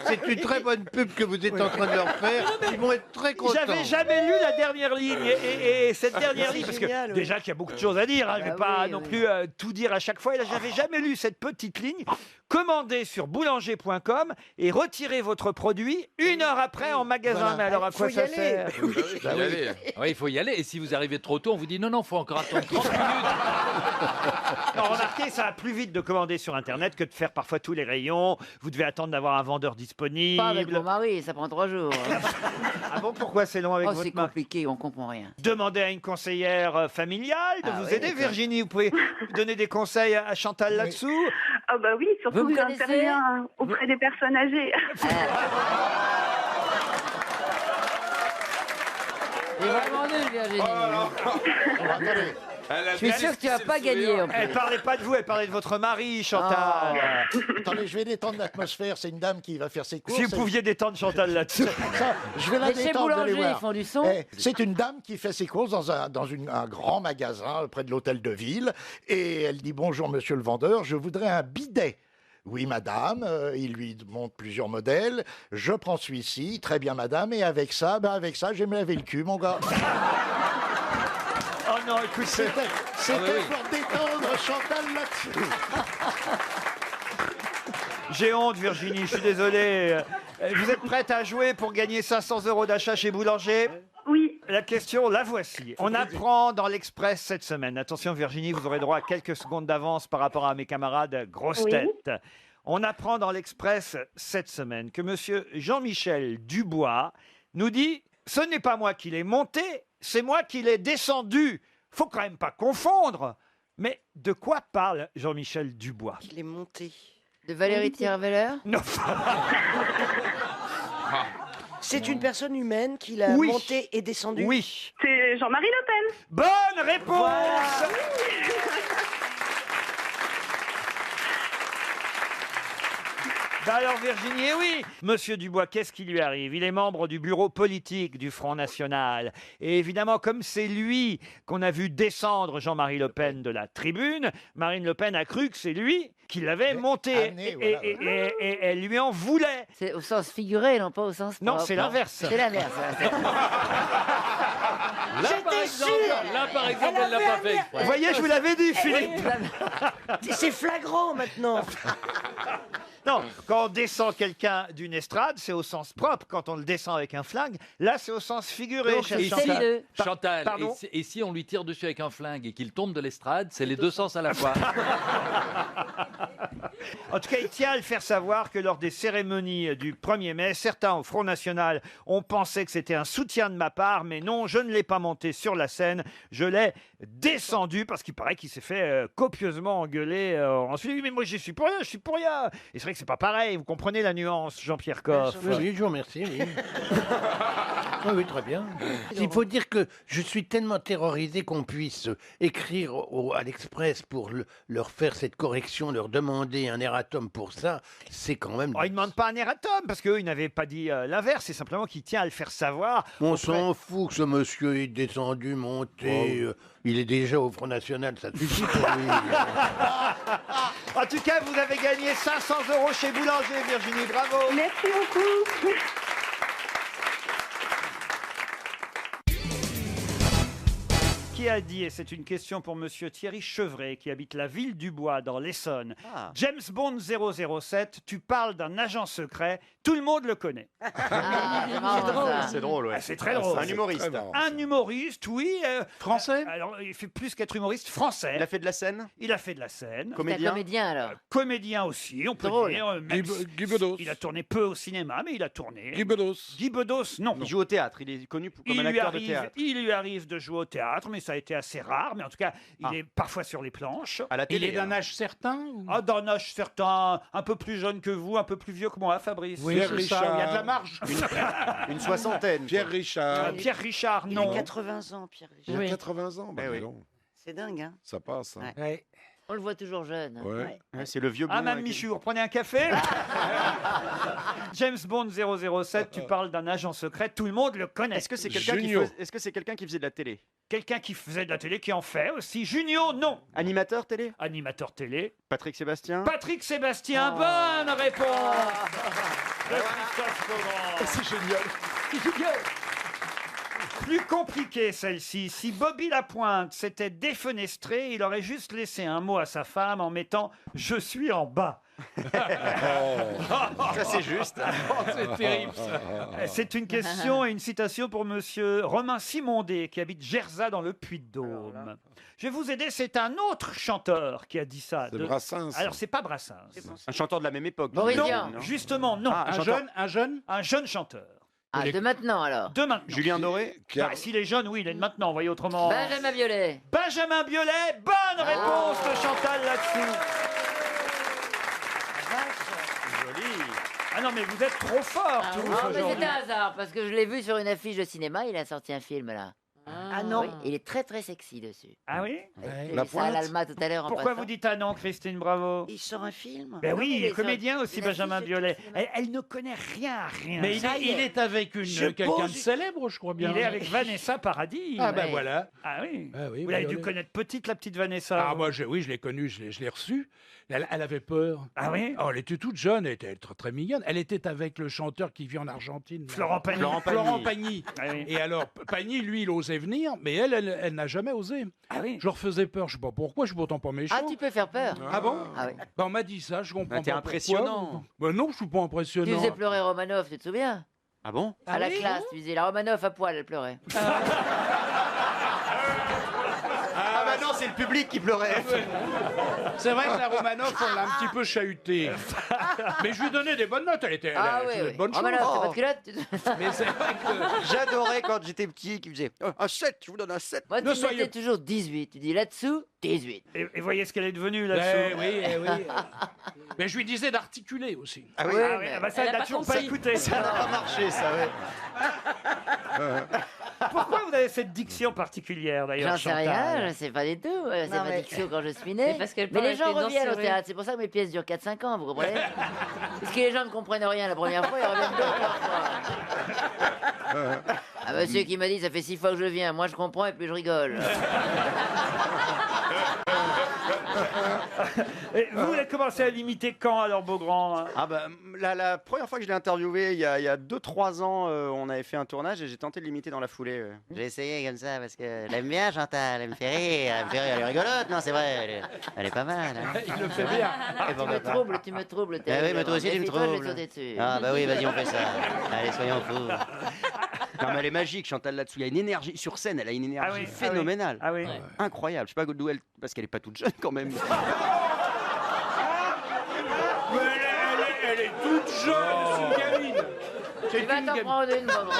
C'est une très bonne pub que vous êtes en train de leur faire. Ils vont être très contents. J'avais jamais lu la dernière ligne et cette dernière ligne, parce que génial, oui. déjà qu'il y a beaucoup de choses à dire, hein, je vais Bah pas oui, non oui. plus tout dire à chaque fois, et là j'avais jamais lu cette petite ligne. Commandez sur boulanger.com et retirez votre produit 1 heure après en magasin. Voilà. Mais alors à quoi Faut y ça aller. sert? Il faut y aller. Oui, il faut y aller. Et si vous arrivez trop tôt, on vous dit non, faut encore attendre 30 minutes. Non, remarquez, ça va plus vite de commander sur internet que de faire parfois tous les rayons. Vous devez attendre d'avoir un vendeur disponible. Pas avec mon mari, ça prend 3 jours. Ah bon, pourquoi c'est long avec Oh, c'est votre mari? compliqué, on comprend rien. Demandez à une conseillère familiale de Ah vous oui, aider. d'accord. Virginie, vous pouvez donner des conseils à Chantal là-dessous. Ah bah oui, Vous surtout me que connaissez j'interviens auprès des personnes âgées. C'est vraiment nul, Virginie. Je suis sûr que tu vas pas gagner. En plus. Elle parlait pas de vous, elle parlait de votre mari, Chantal. Attendez, je vais détendre l'atmosphère. C'est une dame qui va faire ses courses. Si vous pouviez détendre Chantal là-dessus. Ça, je vais la Mais chez détendre, vous allez Boulanger, voir. ils font du son. C'est une dame qui fait ses courses dans un grand magasin près de l'hôtel de ville. Et elle dit, bonjour monsieur le vendeur, je voudrais un bidet. Oui, madame, il lui montre plusieurs modèles. Je prends celui-ci, très bien, madame. Et avec ça, je vais me laver le cul, mon gars. Oh non, écoute, C'était pour détendre Chantal là-dessus. J'ai honte, Virginie, je suis désolé. Vous êtes prête à jouer pour gagner 500 € d'achat chez Boulanger? Oui. La question, la voici. On apprend dans l'Express cette semaine. Attention, Virginie, vous aurez droit à quelques secondes d'avance par rapport à mes camarades grosses Oui. têtes. On apprend dans l'Express cette semaine que monsieur Jean-Michel Dubois nous dit « Ce n'est pas moi qui l'ai monté, c'est moi qui l'ai descendu. » Faut quand même pas confondre. Mais de quoi parle Jean-Michel Dubois? Il est monté. De Valérie Thierry-Veller? Non. C'est une personne humaine qui l'a Oui. monté et descendu. Oui. C'est Jean-Marie Le Pen. Bonne réponse. Bah alors Virginie, oui. Monsieur Dubois, qu'est-ce qui lui arrive? Il est membre du bureau politique du Front National. Et évidemment, comme c'est lui qu'on a vu descendre Jean-Marie Le Pen de la tribune, Marine Le Pen a cru que c'est lui qui l'avait monté. Et elle lui en voulait. C'est au sens figuré, non pas au sens Non, propre. c'est l'inverse. C'est l'inverse. Là, par exemple, elle l'a pas fait. Vous voyez, je vous l'avais dit, Philippe. C'est flagrant maintenant. Non, quand on descend quelqu'un d'une estrade, c'est au sens propre. Quand on le descend avec un flingue, là, c'est au sens figuré. Donc, chère c'est Chantal. les deux. Chantal, Pardon et si on lui tire dessus avec un flingue et qu'il tombe de l'estrade, c'est les deux sens à la fois. En tout cas, il tient à le faire savoir que lors des cérémonies du 1er mai, certains au Front National ont pensé que c'était un soutien de ma part, mais non, je ne l'ai pas monté sur la scène, je l'ai descendu parce qu'il paraît qu'il s'est fait copieusement engueuler ensuite. Oui, mais moi, je suis pour rien, je suis pour rien. Et c'est vrai que c'est pas pareil, vous comprenez la nuance, Jean-Pierre Coff. Oui, je vous remercie. Oui. Oui, très bien. Il faut dire que je suis tellement terrorisé qu'on puisse écrire à l'Express pour leur faire cette correction, leur demander un erratum pour ça, c'est quand même... Oh, il ne demande pas un erratum, parce qu'eux, ils n'avaient pas dit l'inverse, c'est simplement qu'il tient à le faire savoir. On s'en fout que ce monsieur est descendu, monté, il est déjà au Front National, ça suffit pour lui. En tout cas, vous avez gagné 500 € chez Boulanger, Virginie, bravo. Merci beaucoup. Qui a dit, et c'est une question pour monsieur Thierry Chevret, qui habite la ville du Bois dans l'Essonne. James Bond 007, tu parles d'un agent secret, tout le monde le connaît. C'est drôle, ouais. Ah, c'est très drôle. Un humoriste. Un humoriste, oui. Français Alors, il fait plus qu'être humoriste, français. Il a fait de la scène? Il a fait de la scène. Comédien. Comédien alors. Comédien aussi, on peut Drôle. dire. Même Guy Bedos. il a tourné peu au cinéma, mais il a tourné. Guy Bedos. Guy Bedos, non. Il joue au théâtre, il est connu comme un acteur de théâtre. Il lui arrive de jouer au théâtre, mais ça a été assez rare. Mais en tout cas, il est parfois sur les planches. À la télé, Il est d'un âge certain ou... Ah, d'un âge certain, un peu plus jeune que vous, un peu plus vieux que moi, Fabrice. Oui, Pierre c'est ça, il y a de la Richard. marge. Une soixantaine. Pierre Richard. Pierre Richard, Il a non. 80 ans, Pierre Il a Richard. 80 ans. Bah, Eh oui. dis donc, C'est dingue, hein. ça passe. Hein. Ouais. On le voit toujours jeune. Ouais. Ouais, c'est le vieux Ah, blond Mme avec- Michour, prenez un café. James Bond 007, tu parles d'un agent secret, tout le monde le connaît. Est-ce que c'est quelqu'un qui, Junio. est-ce que c'est quelqu'un qui faisait de la télé? Quelqu'un qui faisait de la télé, qui en fait aussi. Junio, non. Animateur télé? Animateur télé. Patrick Sébastien? Patrick Sébastien, bonne réponse de Christophe Beaugrand. C'est génial. Plus compliqué celle-ci. Si Bobby Lapointe s'était défenestré, il aurait juste laissé un mot à sa femme en mettant « Je suis en bas ». Ça, c'est juste. C'est terrible, ça. C'est une question et une citation pour monsieur Romain Simondet qui habite Gerzat dans le Puy-de-Dôme. Je vais vous aider, c'est un autre chanteur qui a dit ça. C'est Brassens. Alors c'est pas Brassens. Un chanteur de la même époque. Boris Non, Vian. justement non. Ah, Un jeune Un jeune chanteur. Ah, de maintenant alors. De maintenant. Julien Doré? Bah, s'il est jeune, oui, il est de maintenant, voyez autrement. Benjamin Biolay. Benjamin Biolay, bonne réponse de Chantal là-dessus. Ah non, mais vous êtes trop fort, tous, Non, mais aujourd'hui. c'était un hasard, parce que je l'ai vu sur une affiche de cinéma, il a sorti un film là. Ah non. Oui, il est très très sexy dessus. Ah oui J'ai vu ça à l'Alma tout à l'heure en Pourquoi passant. vous dites ah non, Christine Bravo? Il sort un film. Ben Non, oui, mais il est sur comédien aussi, une Benjamin affiche de Biolay. Elle ne connaît rien. Mais Ça y il est avec quelqu'un de célèbre, je crois bien. Il est avec Vanessa Paradis. Ah ben Ouais. voilà. Ah oui. Ah oui, Vous l'avez Biolay. dû connaître petite, la petite Vanessa. Ah vous. moi, oui, je l'ai connue, je l'ai reçue. Elle avait peur. Ah oui Oh, elle était toute jeune, elle était très, très mignonne. Elle était avec le chanteur qui vit en Argentine. Florent Pagny. Florent Pagny. Ah oui. Et alors, Pagny, lui, il osait venir, mais elle n'a jamais osé. Ah oui. Je leur faisais peur, je sais pas pourquoi, je suis pourtant pas méchant. Ah, tu peux faire peur. Ah bon Ah oui. Ben, on m'a dit ça, je comprends t'es pas impressionnant. pourquoi. Ben non, je suis pas Tu impressionnant. faisais pleurer Romanov, tu te souviens? Ah bon? À la classe, tu disais la Romanov à poil, elle pleurait. Ah bah non, c'est le public qui pleurait. C'est vrai que la Romanoff, on l'a un petit peu chahutée. Mais je lui donnais des bonnes notes, elle Ah elle oui, faisait oui. de bonnes choses. Romanov, t'as pas de culotte? Mais c'est vrai que... J'adorais quand j'étais petit qui me disait un 7, je vous donne un 7. Moi, Ne tu soyez- mettais toujours 18. Tu dis là-dessous, 18. Et voyez ce qu'elle est devenue Eh là-dessous. oui, eh oui. Mais je lui disais d'articuler aussi. Ah oui, Ouais, Ah oui, mais ah bah ça, elle elle a n'a pas toujours pas compris. écouté. ça n'a pas marché, ça, ouais. Pourquoi vous avez cette diction particulière d'ailleurs, J'en sais Chantal rien, je sais pas du tout. C'est Non, ma mais- diction quand je suis né. Mais parce qu'elle Mais parle les gens avec les dents reviennent au serrées. théâtre. C'est pour ça que mes pièces durent 4-5 ans, vous comprenez? Parce que les gens ne comprennent rien la première fois, ils reviennent 2 ou 3 fois. Ah, monsieur qui m'a dit, ça fait 6 fois que je viens. Moi, je comprends et puis je rigole. Et vous avez commencé à l'imiter quand alors, Beaugrand? Ah bah, la première fois que je l'ai interviewé, il y a 2-3 ans, on avait fait un tournage et j'ai tenté de l'imiter dans la foulée. J'ai essayé comme ça parce que j'aime bien Chantal, elle me fait rire, elle est rigolote, non c'est vrai, elle est pas mal. Hein. Il le fait bien. Tu me troubles. Ah oui, mais toi aussi tu me Méfie-toi, je vais troubles. sauter dessus. Ah bah oui, vas-y, on fait ça. Allez, soyons fous. Non mais elle est magique, Chantal, là-dessous. Il y a une énergie sur scène, elle a une énergie Ah oui, phénoménale. Ah oui. Incroyable. Je sais pas d'où elle... Parce qu'elle est pas toute jeune quand même. Mais elle est toute jeune, c'est une gamine. C'est Tu vas une t'en gamine. prendre une, Beaugrand.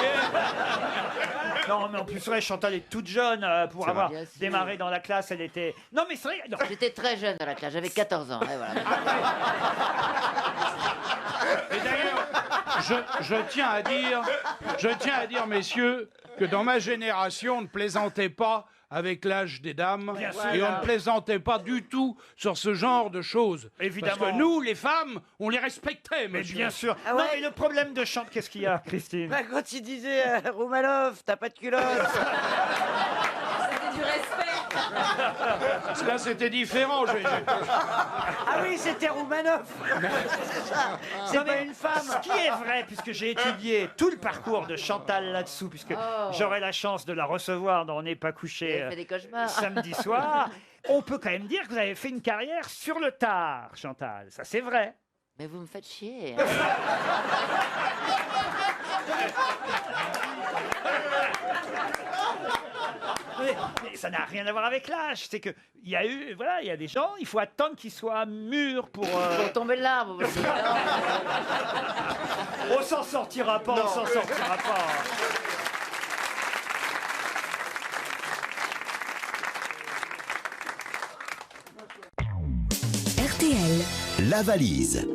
Non, mais en plus, ouais, Chantal est toute jeune pour C'est avoir vrai. Bien sûr. démarré dans la classe. Elle était. Non, mais c'est vrai. non. J'étais très jeune dans la classe, j'avais 14 ans. Et voilà. Et d'ailleurs, je tiens à dire, messieurs, que dans ma génération, on ne plaisantait pas avec l'âge des dames Bien sûr. et on ne plaisantait pas du tout sur ce genre de choses. Évidemment. Parce que nous, les femmes, on les respectait, Mais monsieur. bien sûr. Ah Non, ouais. mais le problème de Chantal, qu'est-ce qu'il y a, Christine? Bah, quand il disait Romanov, t'as pas de culotte. C'était du respect. Là, c'était différent. Ah oui, c'était Romanov. C'est Non, pas mais une femme. Ce qui est vrai, puisque j'ai étudié tout le parcours de Chantal là-dessous, puisque Oh. j'aurai la chance de la recevoir dans On n'est pas J'ai couché fait des cauchemars. samedi soir, on peut quand même dire que vous avez fait une carrière sur le tard, Chantal. Ça, c'est vrai. Mais vous me faites chier. Mais ça n'a rien à voir avec l'âge. C'est que il y a eu, voilà, il y a des gens, il faut attendre qu'ils soient mûrs pour. Pour tomber de l'arbre, vous me dites. On s'en sortira pas, on s'en sortira pas. RTL. La valise.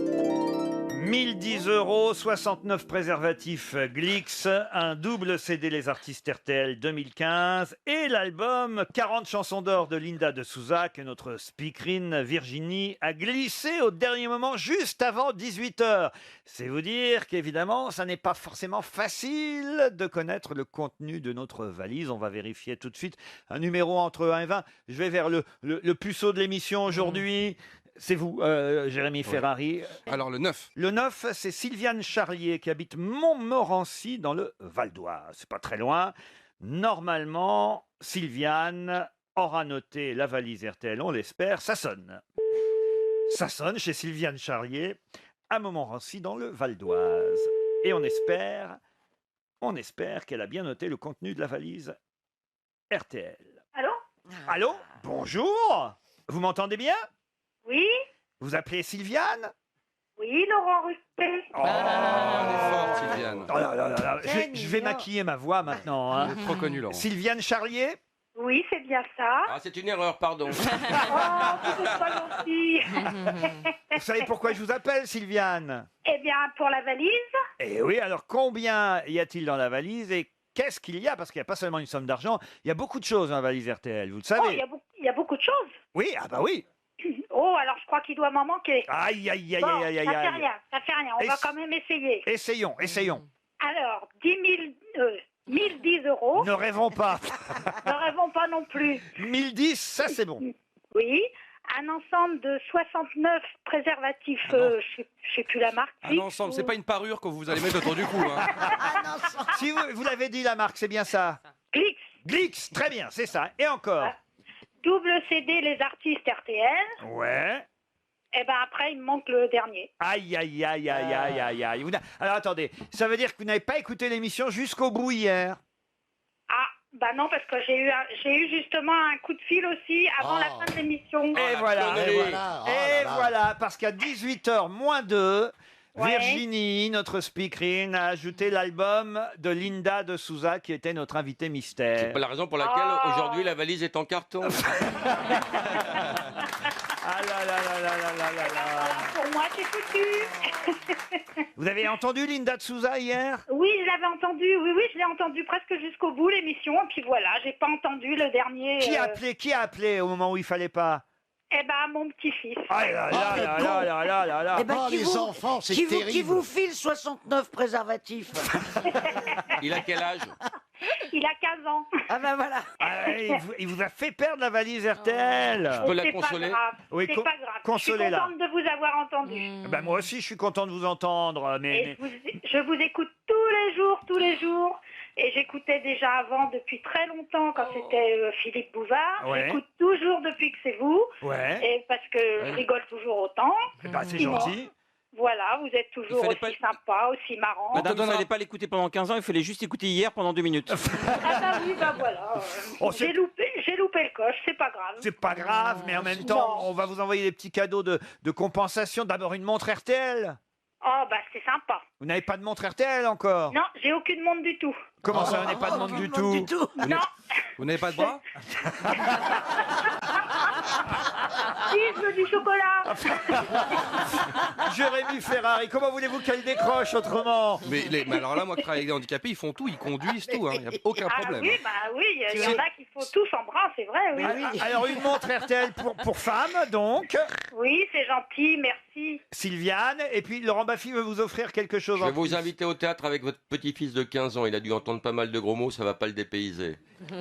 1010 €, 69 préservatifs Glix, un double CD Les Artistes RTL 2015 et l'album 40 chansons d'or de Linda de Souza que notre speakerine Virginie a glissé au dernier moment juste avant 18h. C'est vous dire qu'évidemment, ça n'est pas forcément facile de connaître le contenu de notre valise. On va vérifier tout de suite un numéro entre 1 et 20. Je vais vers le puceau de l'émission aujourd'hui. C'est vous, Jérémy Ferrari. Alors le 9. Le 9, c'est Sylviane Charlier qui habite Montmorency dans le Val d'Oise. C'est pas très loin. Normalement, Sylviane aura noté la valise RTL, on l'espère. Ça sonne. Ça sonne chez Sylviane Charlier à Montmorency dans le Val d'Oise. Et on espère qu'elle a bien noté le contenu de la valise RTL. Allô? Allô? Bonjour. Vous m'entendez bien? Oui? Vous appelez Sylviane? Oui, Laurent Ruquier. Oh, Elle est forte, Sylviane. Oh là là là là. Je vais maquiller ma voix maintenant. Hein. Vous êtes trop connu, Laurent. Sylviane Charlier? Oui, c'est bien ça. Ah, c'est une erreur, pardon. Oh, vous êtes pas gentil. Vous savez pourquoi je vous appelle, Sylviane? Eh bien, pour la valise. Eh oui, alors combien y a-t-il dans la valise et qu'est-ce qu'il y a? Parce qu'il n'y a pas seulement une somme d'argent, il y a beaucoup de choses dans la valise RTL, vous le savez. Oh, il y a beaucoup de choses. Oui, ah bah oui. Oh, alors je crois qu'il doit m'en manquer. Aïe, aïe, aïe, Bon, aïe, aïe, ça fait aïe. rien, ça fait rien. On va quand même essayer. Essayons. Alors, 1010 euros. Ne rêvons pas. Ne rêvons pas non plus. 1010, ça c'est bon. Oui. Un ensemble de 69 préservatifs, je sais plus la marque. Un ensemble, c'est pas une parure que vous allez mettre autour du cou. Hein. Si vous l'avez dit, la marque, c'est bien ça? Glix. Glix, très bien, c'est ça. Et encore? Double CD Les Artistes RTL. Ouais. Et ben après, il me manque le dernier. Aïe, aïe, aïe, aïe, aïe, aïe, aïe. Alors attendez, ça veut dire que vous n'avez pas écouté l'émission jusqu'au bout hier? Ah, bah non, parce que j'ai eu justement un coup de fil aussi avant la fin de l'émission. Et voilà, voilà, parce qu'à 18h moins 2, Virginie, notre speakerine, a ajouté l'album de Linda de Souza, qui était notre invitée mystère. C'est pas la raison pour laquelle aujourd'hui la valise est en carton. Ah là là là là là là là. Pour moi, c'est foutu. Vous avez entendu Linda de Souza hier? Oui, je l'avais entendu. Oui, je l'ai entendu presque jusqu'au bout, l'émission. Et puis voilà, j'ai pas entendu le dernier. Qui a appelé au moment où il fallait pas? Eh ben, mon petit-fils. Ah là là là là là là là là. Eh ben, les enfants, c'est terrible. Qui vous file 69 préservatifs. Il a quel âge? Il a 15 ans. Ah ben voilà. Ah, il vous a fait perdre la valise RTL. Je peux la C'est consoler? pas grave. Oui, C'est pas grave. consolez-la. Je suis contente de vous avoir entendu. Ben, moi aussi, je suis content de vous entendre. Et je vous écoute tous les jours. Et j'écoutais déjà avant, depuis très longtemps, quand c'était Philippe Bouvard. Ouais. J'écoute toujours depuis que c'est vous. Ouais. Et parce que je rigole toujours autant. Ben, c'est gentil. Voilà, vous êtes toujours aussi sympa, aussi marrant. Madame, il ne fallait pas l'écouter pendant 15 ans, il fallait juste écouter hier pendant 2 minutes. Ah bah oui, bah voilà. J'ai loupé le coche, c'est pas grave. C'est pas grave, mais en même temps, on va vous envoyer des petits cadeaux de compensation. D'abord, une montre RTL. Oh bah c'est sympa. Vous n'avez pas de montre RTL encore? Non, j'ai aucune montre du tout. Comment ça, vous n'avez pas de montre du tout? Non. Vous n'avez pas de bras? Si, je veux du chocolat. Jérémy Ferrari, comment voulez-vous qu'elle décroche autrement? Mais alors là, moi qui travaille avec des handicapés, ils font tout, ils conduisent tout, il n'y a aucun problème. Oui, bah oui, il y en a qui font tous en bras, c'est vrai, oui. Alors, une montre RTL pour femmes, donc. Oui, c'est gentil, merci. Sylviane, et puis Laurent Baffy veut vous offrir quelque chose Je en vais vous plus. inviter au théâtre avec votre petit-fils de 15 ans. Il a dû entendre pas mal de gros mots, ça va pas le dépayser.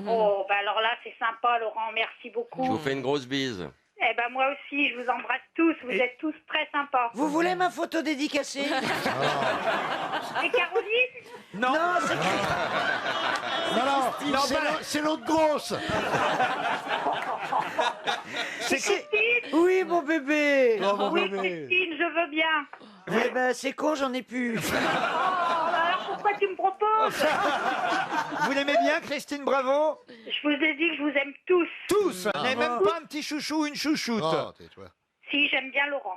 Oh, bah alors là, c'est sympa, Laurent, merci beaucoup. Je vous fais une grosse bise. Eh ben moi aussi, je vous embrasse tous, vous êtes tous très sympas. Vous voulez ma photo dédicacée? Et Caroline? Non, c'est Non, c'est l'autre grosse. Christine? Oui, mon bébé. Oui, Christine, je veux bien. Eh ben, c'est con, j'en ai plus. Oh, alors pourquoi tu me proposes? Vous l'aimez bien, Christine Bravo? Je vous ai dit que je vous aime tous. Tous. Vous n'avez même pas un petit chouchou, une chouchoute? Si, j'aime bien Laurent.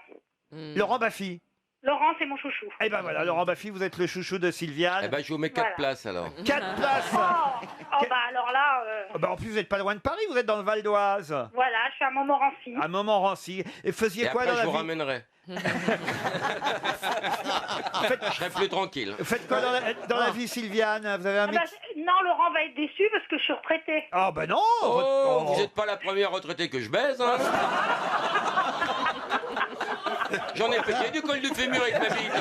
Laurent Baffy. Laurent, c'est mon chouchou. Eh ben voilà, Laurent Baffy, vous êtes le chouchou de Sylviane. Eh ben, je vous mets 4 Voilà. places alors. 4 places. Oh, bah alors là, En plus, vous n'êtes pas loin de Paris, vous êtes dans le Val d'Oise. voilà, je suis à Montmorency. À Montmorency. Et faisiez Et quoi après, dans je la vous vie? ramènerai. Je serai plus tranquille. Faites quoi dans la vie, Sylviane? Vous avez un Ah bah, non, Laurent va être déçu parce que je suis retraitée. Ah ben non. Oh, vous n'êtes pas la première retraitée que je baise, hein. J'en ai pété du col du fémur avec ma bite.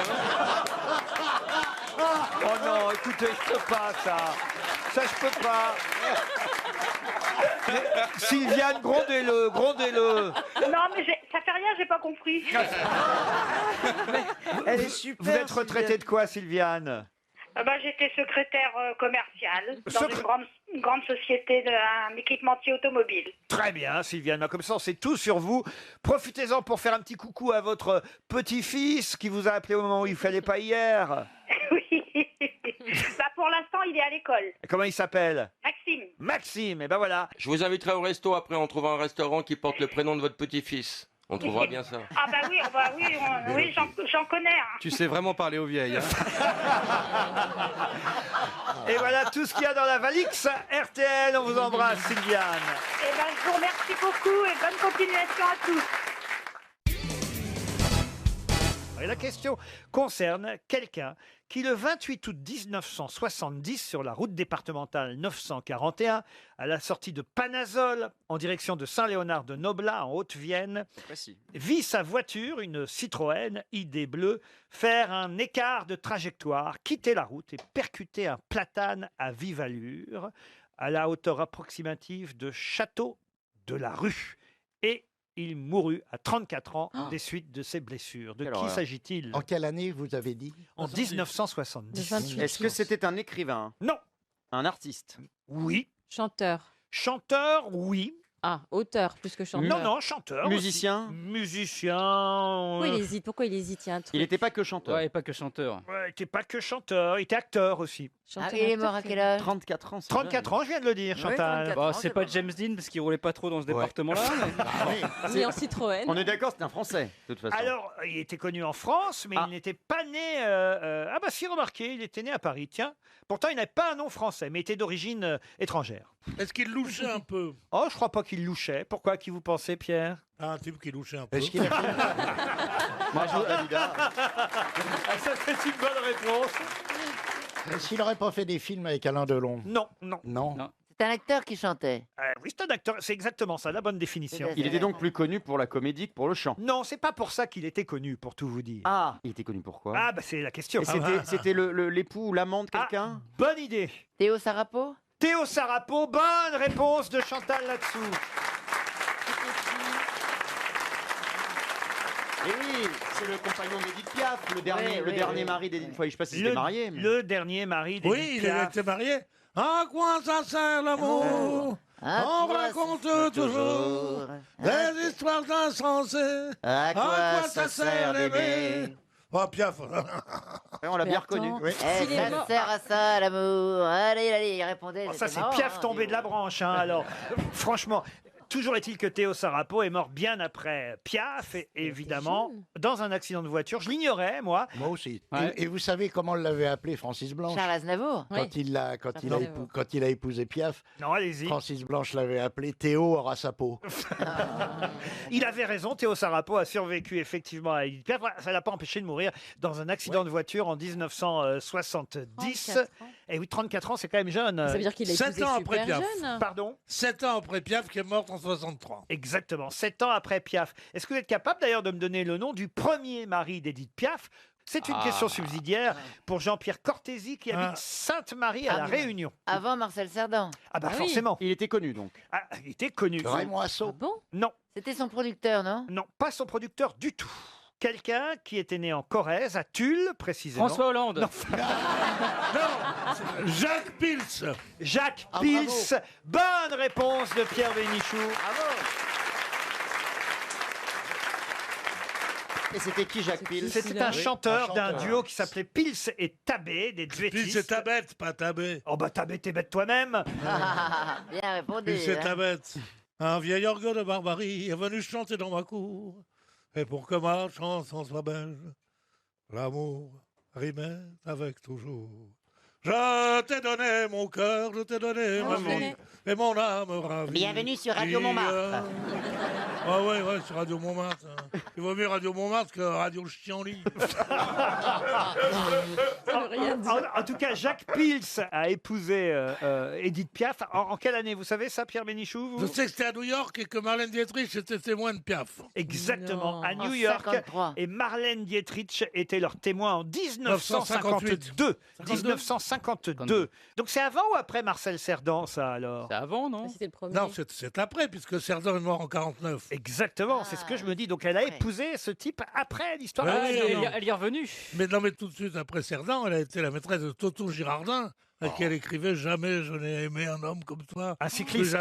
Hein. Oh non, écoutez, je peux pas ça. Ça, je peux pas. Mais, Sylviane, grondez-le, grondez-le. Non, mais ça fait rien, j'ai pas compris. Elle est super. Vous êtes retraitée de quoi, Sylviane? Ah bah, j'étais secrétaire commerciale dans une grande société d'un équipementier automobile. Très bien, Sylviane. Comme ça, on sait tout sur vous. Profitez-en pour faire un petit coucou à votre petit-fils qui vous a appelé au moment où il fallait pas hier. Oui. Bah, pour l'instant, il est à l'école. Comment il s'appelle? Maxime. Maxime. Et ben voilà. Je vous inviterai au resto après, on trouvera un restaurant qui porte le prénom de votre petit-fils. On trouvera bien ça. Ah bah oui, oui, j'en connais. Hein. Tu sais vraiment parler aux vieilles. Hein. Et voilà tout ce qu'il y a dans la Valix RTL. On vous embrasse, Sylviane. Eh ben, je vous remercie beaucoup et bonne continuation à tous. Et la question concerne quelqu'un qui, le 28 août 1970, sur la route départementale 941, à la sortie de Panazol, en direction de Saint-Léonard de Noblat, en Haute-Vienne, vit sa voiture, une Citroën ID bleue, faire un écart de trajectoire, quitter la route et percuter un platane à vive allure, à la hauteur approximative de Château de la Rue. Et il mourut à 34 ans des suites de ses blessures. De qui s'agit-il? En quelle année vous avez dit? En 1970. Est-ce que c'était un écrivain? Non. Un artiste? Oui. Chanteur. Chanteur, oui. Ah, auteur plus que chanteur. Non, chanteur. Musicien aussi. Musicien. Pourquoi il hésite? Pourquoi il hésite? Il y a un truc. Il n'était pas que chanteur. Ouais, pas que chanteur. Ouais, il n'était pas que chanteur, il était acteur aussi. Ah, il est mort à quel âge? 34 ans. 34 ans, je viens de le dire, Chantal. Bah, c'est pas James Dean parce qu'il roulait pas trop dans ce département-là. Ni en Citroën. On est d'accord, c'est un Français, de toute façon. Alors, il était connu en France, mais il n'était pas né... Ah bah si, remarquez, il était né à Paris, tiens. Pourtant, il n'avait pas un nom français, mais était d'origine étrangère. Est-ce qu'il louchait un peu? Oh, je crois pas qu'il louchait. Pourquoi, qui vous pensez, Pierre? Un type qui louchait un peu. Est-ce qu'il a fait... Moi, je Ah, ça, c'est une bonne réponse. Est-ce qu'il n'aurait pas fait des films avec Alain Delon? Non. C'est un acteur qui chantait. Oui, c'est un acteur, c'est exactement ça, la bonne définition. Il était donc plus connu pour la comédie que pour le chant. Non, c'est pas pour ça qu'il était connu, pour tout vous dire. Ah, il était connu pour quoi? Ah, bah c'est la question. Et c'était l'époux ou l'amant de quelqu'un? Bonne idée. Théo Sarapo? Théo Sarapo, bonne réponse de Chantal là-dessous. Et oui, c'est le compagnon d'Edith Piaf, le dernier mari d'Edith. Enfin, je sais pas si c'était marié. Mais... Le dernier mari d'Edith Oui, il Piaf. était marié. À quoi ça sert l'amour? On raconte toujours des histoires insensées. À quoi ça sert d'aimer? Oh, Piaf. On l'a bien reconnu. Ça sert à ça, l'amour. Allez, il répondait. Oh, ça, c'est Piaf tombé de la branche. Hein, alors, franchement, toujours est-il que Théo Sarapo est mort bien après Piaf, et évidemment, dans un accident de voiture. Je l'ignorais, moi. Moi aussi. Ouais. Et vous savez comment l'avait appelé Francis Blanche? Charles Aznavour. Quand il a épousé Piaf, Non, allez-y. Francis Blanche l'avait appelé Théo aura sa peau. Il avait raison, Théo Sarapo a survécu effectivement à Edith Piaf. Ça l'a pas empêché de mourir dans un accident de voiture en 1970. Et oui, 34 ans, c'est quand même jeune. Ça veut dire qu'il a épousé 7 ans après super Piaf. jeune. Pardon? 7 ans après Piaf qui est morte en 63. Exactement, 7 ans après Piaf. Est-ce que vous êtes capable d'ailleurs de me donner le nom du premier mari d'Edith Piaf? C'est une question subsidiaire pour Jean-Pierre Cortési qui habite Sainte-Marie à La Réunion. Avant Marcel Cerdan. Ah bah forcément. Il était connu donc. Ah, il était connu. Raymond Assaut. Ah bon? Non, C'était son producteur, non? non, pas son producteur du tout. Quelqu'un qui était né en Corrèze, à Tulle précisément. François Hollande. Non. Jacques Pils. Jacques Ah, Pils. bravo. Bonne réponse de Pierre Bénichou. Et c'était qui Jacques Pils? C'était un chanteur d'un duo qui s'appelait Pils et Tabé, des Pils duettistes. c'est ta bête, pas ta bête. Oh bah Tabé, t'es bête toi-même. Bien répondu. Pils c'est hein. ta bête. Un vieil orgue de barbarie est venu chanter dans ma cour. Et pour que ma chanson soit belle, l'amour rimait avec toujours. Je t'ai donné mon cœur, je t'ai donné ma vie, et mon âme ravie. Bienvenue sur Radio Montmartre. Ah ouais, sur Radio Montmartre. Hein. Il vaut mieux Radio Montmartre que Radio Chienlit. En tout cas, Jacques Pils a épousé Edith Piaf. En quelle année, vous savez ça, Pierre Bénichou? Je sais que c'était à New York et que Marlène Dietrich était témoin de Piaf. Exactement, Non. à New En York. 53. Et Marlène Dietrich était leur témoin en 1952. 1952. Donc c'est avant ou après Marcel Cerdan, ça alors? C'est avant, non? C'était le premier. Non, c'est après, puisque Cerdan est mort en 49. Exactement, c'est ce que je me dis. Donc elle a épousé ce type après l'histoire de Ouais, Cerdan. Elle y est revenue. Mais non, mais tout de suite après Cerdan, elle a été la maîtresse de Toto Girardin, à qui elle écrivait « Jamais je n'ai aimé un homme comme toi ». Un cycliste.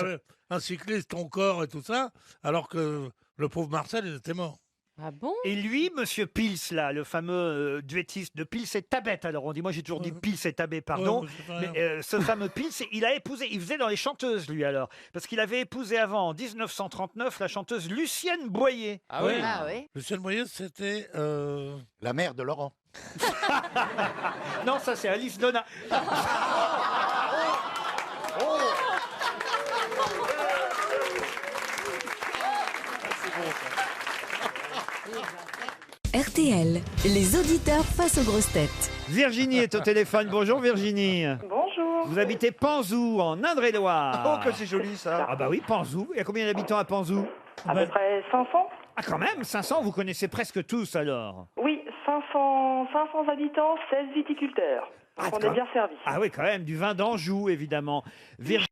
Un cycliste, ton corps et tout ça, alors que le pauvre Marcel, il était mort. Ah bon? Et lui, Monsieur Pils, là, le fameux duettiste de Pils et Tabet, alors on dit, moi j'ai toujours dit Pils et Tabet, pardon, Ouais, mais c'est pas mais ce fameux Pils, il a épousé, il faisait dans les chanteuses, lui, alors, parce qu'il avait épousé avant, en 1939, la chanteuse Lucienne Boyer. Ah oui. Lucienne Boyer, c'était La mère de Laurent. Non, ça c'est Alice Donna. RTL, les auditeurs face aux grosses têtes. Virginie est au téléphone. Bonjour Virginie. Bonjour. Vous habitez Panzou, en Indre-et-Loire. Oh, que c'est joli ça. Ah bah oui, Panzou. Il y a combien d'habitants à Panzou? À peu près 500. Ah quand même, 500, vous connaissez presque tous alors. Oui, 500 habitants, 16 viticulteurs. Donc on est bien servi. Ah oui, quand même, du vin d'Anjou, évidemment.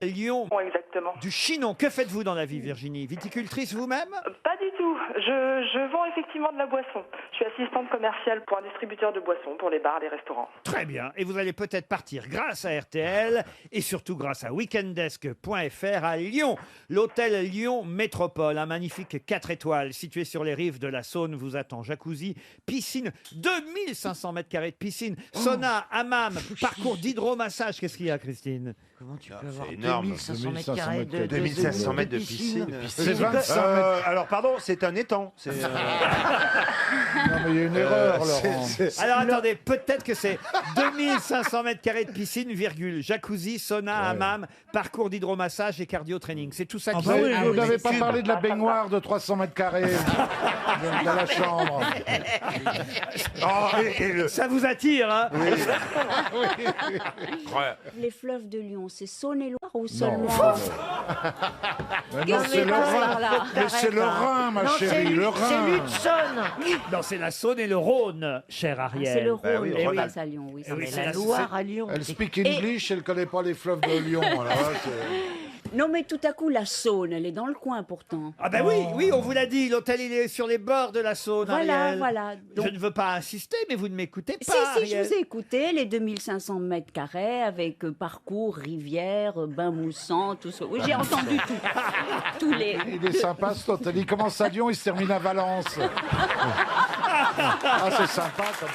Lyon. Exactement. Du Chinon. Que faites-vous dans la vie, Virginie? Viticultrice vous-même? Pas du tout. Je vends effectivement de la boisson. Je suis assistante commerciale pour un distributeur de boissons pour les bars, les restaurants. Très bien. Et vous allez peut-être partir grâce à RTL et surtout grâce à weekendesk.fr à Lyon. L'hôtel Lyon Métropole, un magnifique 4 étoiles situé sur les rives de la Saône, vous attend. Jacuzzi, piscine, 2500 mètres carrés de piscine, sauna, hammam, parcours d'hydromassage. Qu'est-ce qu'il y a, Christine? Comment tu peux avoir énorme. 2500 mètres carrés de 2500 mètres de piscine. C'est 25 mètres. Alors pardon, c'est un étang. Non, mais il y a une erreur, Laurent. Alors attendez, peut-être que c'est 2500 mètres carrés de piscine, virgule, jacuzzi, sauna, hammam, parcours d'hydromassage et cardio-training. C'est tout ça qui Bah oui, fait vous un n'avez pas cube. parlé de la baignoire de 300 mètres carrés dans la chambre. Ça vous attire, hein? Les fleuves de Lyon, c'est Saône-et-Loire ou seulement Mais non, Qu'est-ce c'est que le c'est par Rhin. là? Mais c'est le Rhin, ma chérie, le Rhin. Non, c'est la Saône et le Rhône, cher Ariel. C'est le Rhône oui, qui oui. passe à Lyon, oui. Eh oui, c'est c'est la la Loire à Lyon. Elle speak English, elle connaît pas les fleuves de Lyon. Alors là, Non, mais tout à coup, la Saône, elle est dans le coin pourtant. Ah ben oui, on vous l'a dit, l'hôtel il est sur les bords de la Saône, Voilà, Ariel. voilà. Je ne veux pas insister, mais vous ne m'écoutez pas, Si, je Ariel. vous ai écouté, les 2500 mètres carrés avec parcours, rivière, bain moussant, tout ça. Oui, j'ai entendu tout. Tous les... il est sympa cet hôtel. Il commence à Lyon, il se termine à Valence. Ah, c'est sympa comme